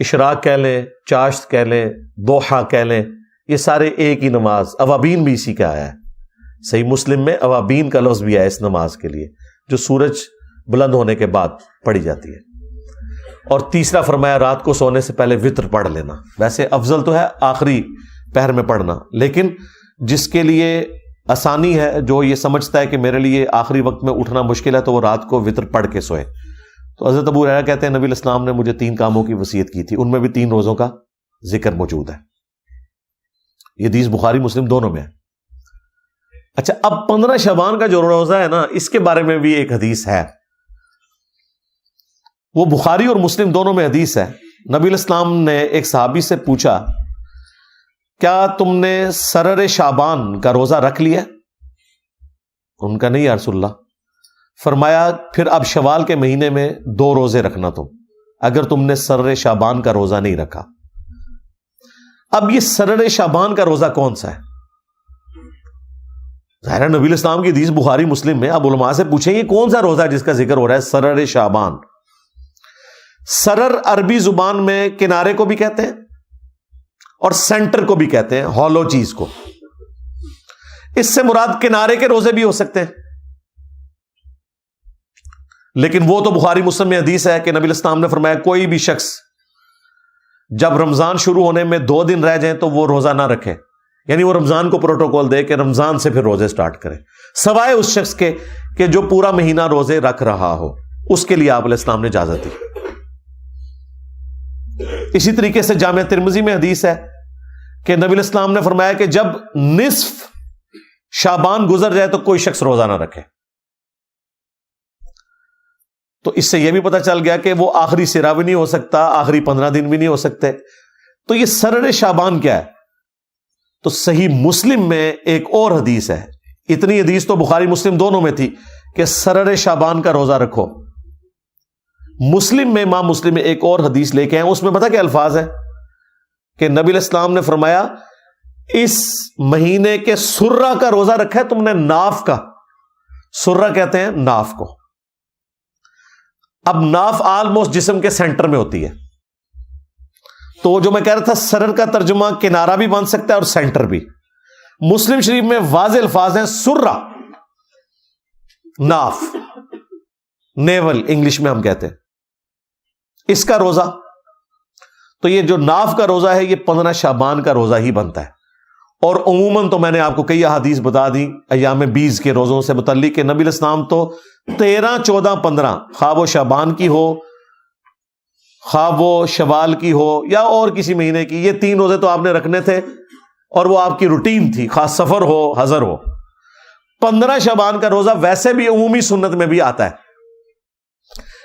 اشراق کہہ لیں, چاشت کہہ لیں, دوحہ کہہ لیں, یہ سارے ایک ہی نماز. اوابین بھی اسی کا آیا ہے, صحیح مسلم میں اوابین کا لفظ بھی آیا اس نماز کے لیے, جو سورج بلند ہونے کے بعد پڑھی جاتی ہے. اور تیسرا فرمایا رات کو سونے سے پہلے وتر پڑھ لینا. ویسے افضل تو ہے آخری پہر میں پڑھنا, لیکن جس کے لیے آسانی ہے, جو یہ سمجھتا ہے کہ میرے لیے آخری وقت میں اٹھنا مشکل ہے, تو وہ رات کو وتر پڑھ کے سوئے. تو حضرت ابو ہریرہ کہتے ہیں نبی الاسلام نے مجھے 3 کاموں کی وصیت کی تھی, ان میں بھی 3 روزوں کا ذکر موجود ہے. یہ حدیث بخاری مسلم دونوں میں ہے. اچھا, اب 15 شعبان کا جو روزہ ہے نا, اس کے بارے میں بھی ایک حدیث ہے, وہ بخاری اور مسلم دونوں میں حدیث ہے. نبی الاسلام نے ایک صحابی سے پوچھا, کیا تم نے سرر شعبان کا روزہ رکھ لیا؟ ان کا نہیں یا رسول اللہ. فرمایا پھر اب شوال کے مہینے میں 2 روزے رکھنا تم, اگر تم نے سرر شعبان کا روزہ نہیں رکھا. اب یہ سرر شعبان کا روزہ کون سا ہے؟ ظاہر نبی الاسلام کی حدیث بخاری مسلم میں. آپ علماء سے پوچھیں یہ کون سا روزہ ہے جس کا ذکر ہو رہا ہے؟ سرر شعبان. سرر عربی زبان میں کنارے کو بھی کہتے ہیں اور سینٹر کو بھی کہتے ہیں، ہالو چیز کو. اس سے مراد کنارے کے روزے بھی ہو سکتے ہیں، لیکن وہ تو بخاری مسلم میں حدیث ہے کہ نبی الاسلام نے فرمایا کوئی بھی شخص جب رمضان شروع ہونے میں 2 دن رہ جائیں تو وہ روزہ نہ رکھے، یعنی وہ رمضان کو پروٹوکول دے کہ رمضان سے پھر روزے سٹارٹ کرے، سوائے اس شخص کے کہ جو پورا مہینہ روزے رکھ رہا ہو، اس کے لیے آپ علیہ السلام نے اجازت دی. اسی طریقے سے جامع ترمذی میں حدیث ہے کہ نبی الاسلام نے فرمایا کہ جب نصف شعبان گزر جائے تو کوئی شخص روزہ نہ رکھے. تو اس سے یہ بھی پتہ چل گیا کہ وہ آخری سرا بھی نہیں ہو سکتا، آخری 15 دن بھی نہیں ہو سکتے. تو یہ سرر شعبان کیا ہے؟ تو صحیح مسلم میں ایک اور حدیث ہے، اتنی حدیث تو بخاری مسلم دونوں میں تھی کہ سرر شعبان کا روزہ رکھو. مسلم میں امام مسلم میں ایک اور حدیث لے کے آئے، اس میں پتہ کیا الفاظ ہے کہ نبی علیہ السلام نے فرمایا اس مہینے کے سرہ کا روزہ رکھا ہے تم نے، ناف کا. سرہ کہتے ہیں ناف کو. اب ناف آلموسٹ جسم کے سینٹر میں ہوتی ہے، تو جو میں کہہ رہا تھا سرر کا ترجمہ کنارہ بھی بن سکتا ہے اور سینٹر بھی. مسلم شریف میں واضح الفاظ ہیں سرہ، ناف، نیول انگلش میں ہم کہتے ہیں، اس کا روزہ. تو یہ جو ناف کا روزہ ہے یہ 15 شعبان کا روزہ ہی بنتا ہے. اور عموماً تو میں نے آپ کو کئی احادیث بتا دی ایام 20 کے روزوں سے متعلق کہ نبی الاسلام تو 13، 14، 15 خواہ وہ شعبان کی ہو، خواہ وہ شوال کی ہو یا اور کسی مہینے کی، یہ 3 روزے تو آپ نے رکھنے تھے اور وہ آپ کی روٹین تھی، خواہ سفر ہو حضر ہو. 15 شعبان کا روزہ ویسے بھی عمومی سنت میں بھی آتا ہے،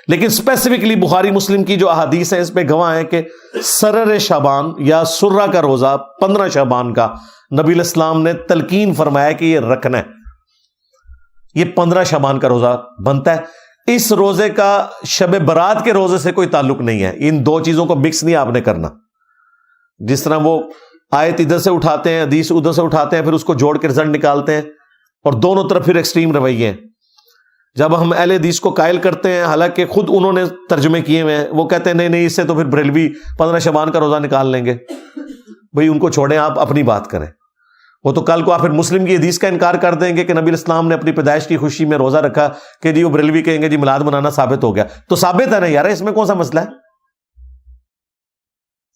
لیکن اسپیسیفکلی بخاری مسلم کی جو احادیث ہیں اس پہ گواہ ہیں کہ سرر شعبان یا سرہ کا روزہ 15 شعبان کا نبی علیہ السلام نے تلقین فرمایا کہ یہ رکھنا ہے. یہ 15 شعبان کا روزہ بنتا ہے. اس روزے کا شب برات کے روزے سے کوئی تعلق نہیں ہے. ان دو چیزوں کو مکس نہیں آپ نے کرنا. جس طرح وہ آیت ادھر سے اٹھاتے ہیں، حدیث ادھر سے اٹھاتے ہیں، پھر اس کو جوڑ کے رزلٹ نکالتے ہیں، اور دونوں طرف پھر ایکسٹریم رویے ہیں. جب ہم اہل حدیث کو قائل کرتے ہیں، حالانکہ خود انہوں نے ترجمے کیے ہوئے ہیں، وہ کہتے ہیں نہیں نہیں اس سے تو پھر بریلوی 15 شعبان کا روزہ نکال لیں گے. بھئی ان کو چھوڑیں، آپ اپنی بات کریں. وہ تو کل کو آپ پھر مسلم کی حدیث کا انکار کر دیں گے کہ نبی الاسلام نے اپنی پیدائش کی خوشی میں روزہ رکھا کہ جی وہ بریلوی کہیں گے جی میلاد منانا ثابت ہو گیا. تو ثابت ہے نا یار، اس میں کون سا مسئلہ ہے؟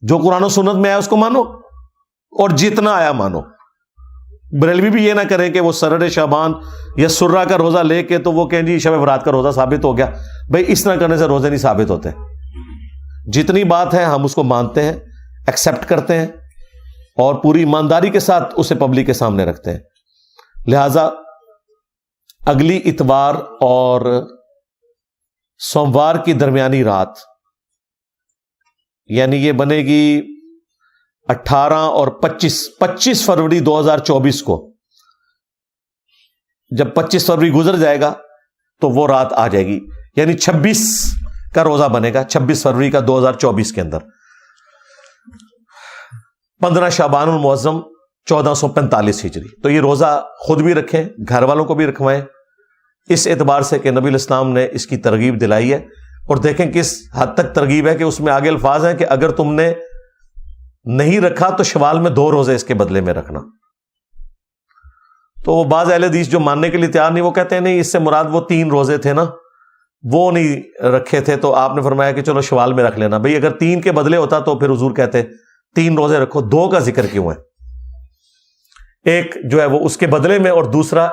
جو قرآن و سنت میں آیا اس کو مانو اور جتنا آیا مانو. بریلوی بھی یہ نہ کریں کہ وہ سرر شعبان یا سرہ کا روزہ لے کے تو وہ کہیں جی شب برات کا روزہ ثابت ہو گیا. بھائی اس طرح کرنے سے روزے نہیں ثابت ہوتے. جتنی بات ہے ہم اس کو مانتے ہیں، ایکسپٹ کرتے ہیں اور پوری ایمانداری کے ساتھ اسے پبلک کے سامنے رکھتے ہیں. لہذا اگلی اتوار اور سوموار کی درمیانی رات، یعنی یہ بنے گی 18 اور 25 فروری 2024 کو. جب 25 فروری گزر جائے گا تو وہ رات آ جائے گی، یعنی 26 کا روزہ بنے گا 26 فروری کا 2024 کے اندر. 15 شعبان المعظم 1445 ہجری. تو یہ روزہ خود بھی رکھیں، گھر والوں کو بھی رکھوائیں، اس اعتبار سے کہ نبی الاسلام نے اس کی ترغیب دلائی ہے. اور دیکھیں کس حد تک ترغیب ہے کہ اس میں آگے الفاظ ہیں کہ اگر تم نے نہیں رکھا تو شوال میں 2 روزے اس کے بدلے میں رکھنا. تو وہ بعض اہل حدیث جو ماننے کے لیے تیار نہیں، وہ کہتے ہیں نہیں اس سے مراد وہ 3 روزے تھے نا، وہ نہیں رکھے تھے تو آپ نے فرمایا کہ چلو شوال میں رکھ لینا. بھئی اگر 3 کے بدلے ہوتا تو پھر حضور کہتے 3 روزے رکھو. 2 کا ذکر کیوں ہے؟ ایک جو ہے وہ اس کے بدلے میں اور دوسرا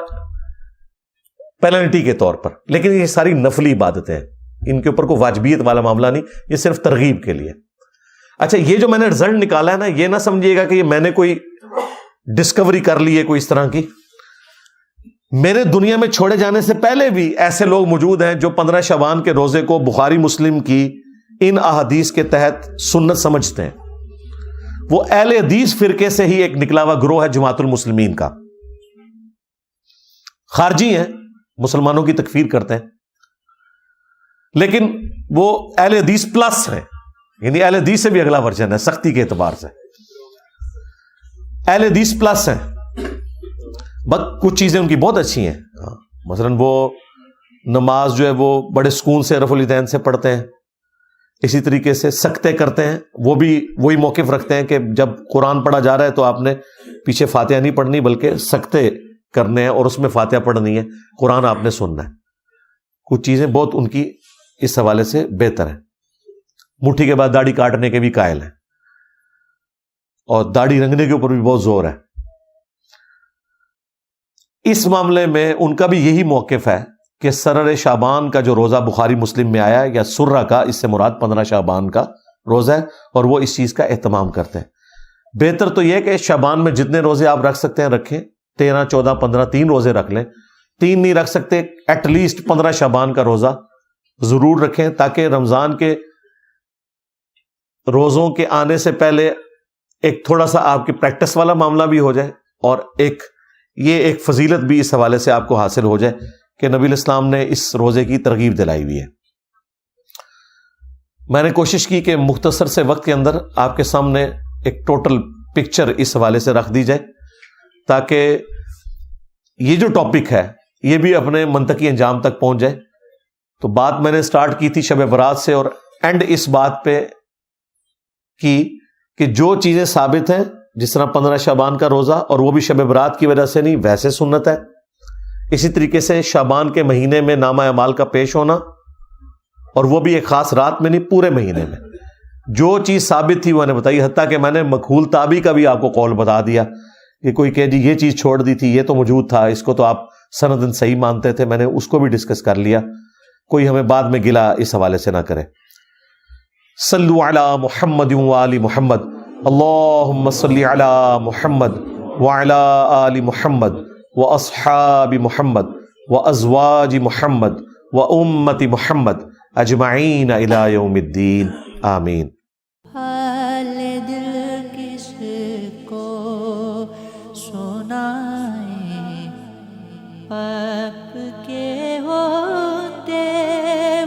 پینلٹی کے طور پر. لیکن یہ ساری نفلی عبادتیں ہیں، ان کے اوپر کوئی واجبیت والا معاملہ نہیں، یہ صرف ترغیب کے لیے. اچھا یہ جو میں نے رزلٹ نکالا ہے نا، یہ نہ سمجھیے گا کہ یہ میں نے کوئی ڈسکوری کر لی ہے کوئی اس طرح کی. میرے دنیا میں چھوڑے جانے سے پہلے بھی ایسے لوگ موجود ہیں جو 15 شعبان کے روزے کو بخاری مسلم کی ان احادیث کے تحت سنت سمجھتے ہیں. وہ اہل حدیث فرقے سے ہی ایک نکلا ہوا گروہ ہے جماعت المسلمین کا. خارجی ہیں، مسلمانوں کی تکفیر کرتے ہیں، لیکن وہ اہل حدیث پلس ہیں، یعنی اہل حدیث سے بھی اگلا ورژن ہے سختی کے اعتبار سے. اہل حدیث پلس ہیں، کچھ چیزیں ان کی بہت اچھی ہیں، مثلاً وہ نماز جو ہے وہ بڑے سکون سے رفع الیدین سے پڑھتے ہیں، اسی طریقے سے سکتے کرتے ہیں، وہ بھی وہی موقف رکھتے ہیں کہ جب قرآن پڑھا جا رہا ہے تو آپ نے پیچھے فاتحہ نہیں پڑھنی بلکہ سکتے کرنے ہیں اور اس میں فاتحہ پڑھنی ہے، قرآن آپ نے سننا ہے۔ کچھ چیزیں بہت ان کی اس حوالے سے بہتر ہیں۔ مٹھی کے بعد داڑھی کاٹنے کے بھی قائل ہیں، اور داڑھی رنگنے کے اوپر بھی بہت زور ہے۔ اس معاملے میں ان کا بھی یہی موقف ہے کہ سرر شعبان کا جو روزہ بخاری مسلم میں آیا ہے، یا سرہ کا، اس سے مراد 15 شعبان کا روزہ ہے، اور وہ اس چیز کا اہتمام کرتے ہیں۔ بہتر تو یہ ہے کہ شعبان میں جتنے روزے آپ رکھ سکتے ہیں رکھیں، 13 14 15 3 روزے رکھ لیں، 3 نہیں رکھ سکتے ایٹ لیسٹ 15 شعبان کا روزہ ضرور رکھیں، تاکہ رمضان کے روزوں کے آنے سے پہلے ایک تھوڑا سا آپ کی پریکٹس والا معاملہ بھی ہو جائے، اور یہ ایک فضیلت بھی اس حوالے سے آپ کو حاصل ہو جائے کہ نبی الاسلام نے اس روزے کی ترغیب دلائی ہوئی ہے۔ میں نے کوشش کی کہ مختصر سے وقت کے اندر آپ کے سامنے ایک ٹوٹل پکچر اس حوالے سے رکھ دی جائے، تاکہ یہ جو ٹاپک ہے یہ بھی اپنے منطقی انجام تک پہنچ جائے۔ تو بات میں نے سٹارٹ کی تھی شب برات سے، اور اینڈ اس بات پہ کی کہ جو چیزیں ثابت ہیں، جس طرح 15 شعبان کا روزہ، اور وہ بھی شب برات کی وجہ سے نہیں، ویسے سنت ہے۔ اسی طریقے سے شعبان کے مہینے میں نامہ اعمال کا پیش ہونا، اور وہ بھی ایک خاص رات میں نہیں، پورے مہینے میں جو چیز ثابت تھی وہ نے بتائی، حتیٰ کہ میں نے مکحول تابی کا بھی آپ کو قول بتا دیا کہ کوئی کہ جی یہ چیز چھوڑ دی تھی، یہ تو موجود تھا، اس کو تو آپ سندن صحیح مانتے تھے، میں نے اس کو بھی ڈسکس کر لیا، کوئی ہمیں بعد میں گلا اس حوالے سے نہ کرے۔ صلو علی محمد وآل محمد، اللہم صلی علی محمد وعلی آل محمد واصحاب محمد وازواج محمد وامت محمد اجمعین الی یوم الدین، آمین۔ حال دل کس کو سنائیں، آپ کے ہوتے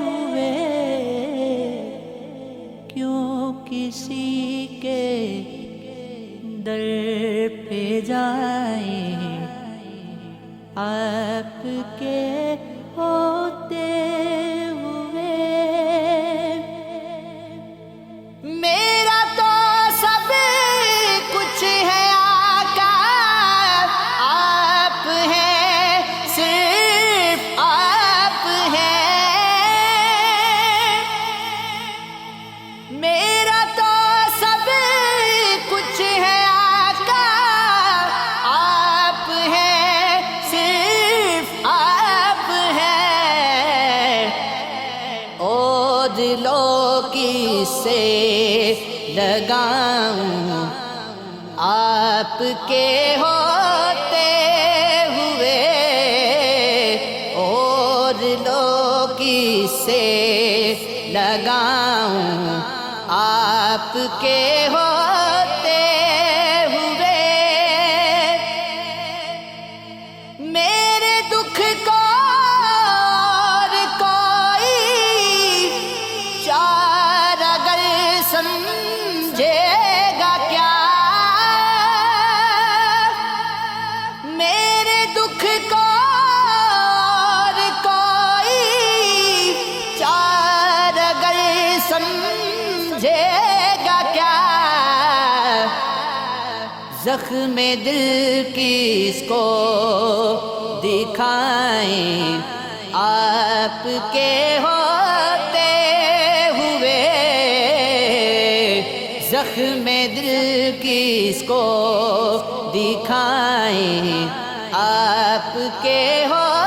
ہوئے کیوں کسی کے در پہ جائیں، آپ کے ہوتے ہوئے میرا تو سب کچھ ہے آقا، آپ ہیں، صرف آپ ہیں، میرا تو سب کچھ ہے آقا، آپ ہیں، صرف آپ ہیں، او دلوں کی سے لگاؤں، آپ کے ہوتے ہوئے، اور لوگ سے لگاؤں، آپ کے ہوتے ہوئے، میرے دکھ کو اور کوئی چار اگر سمجھے گا کیا، میرے دکھ کو اور کوئی چار اگر سمجھے گا کیا، زخم دل کس کو دکھائیں، آپ کے ہوتے ہوئے، زخم دل کس کو دکھائیں، آپ کے ہوتے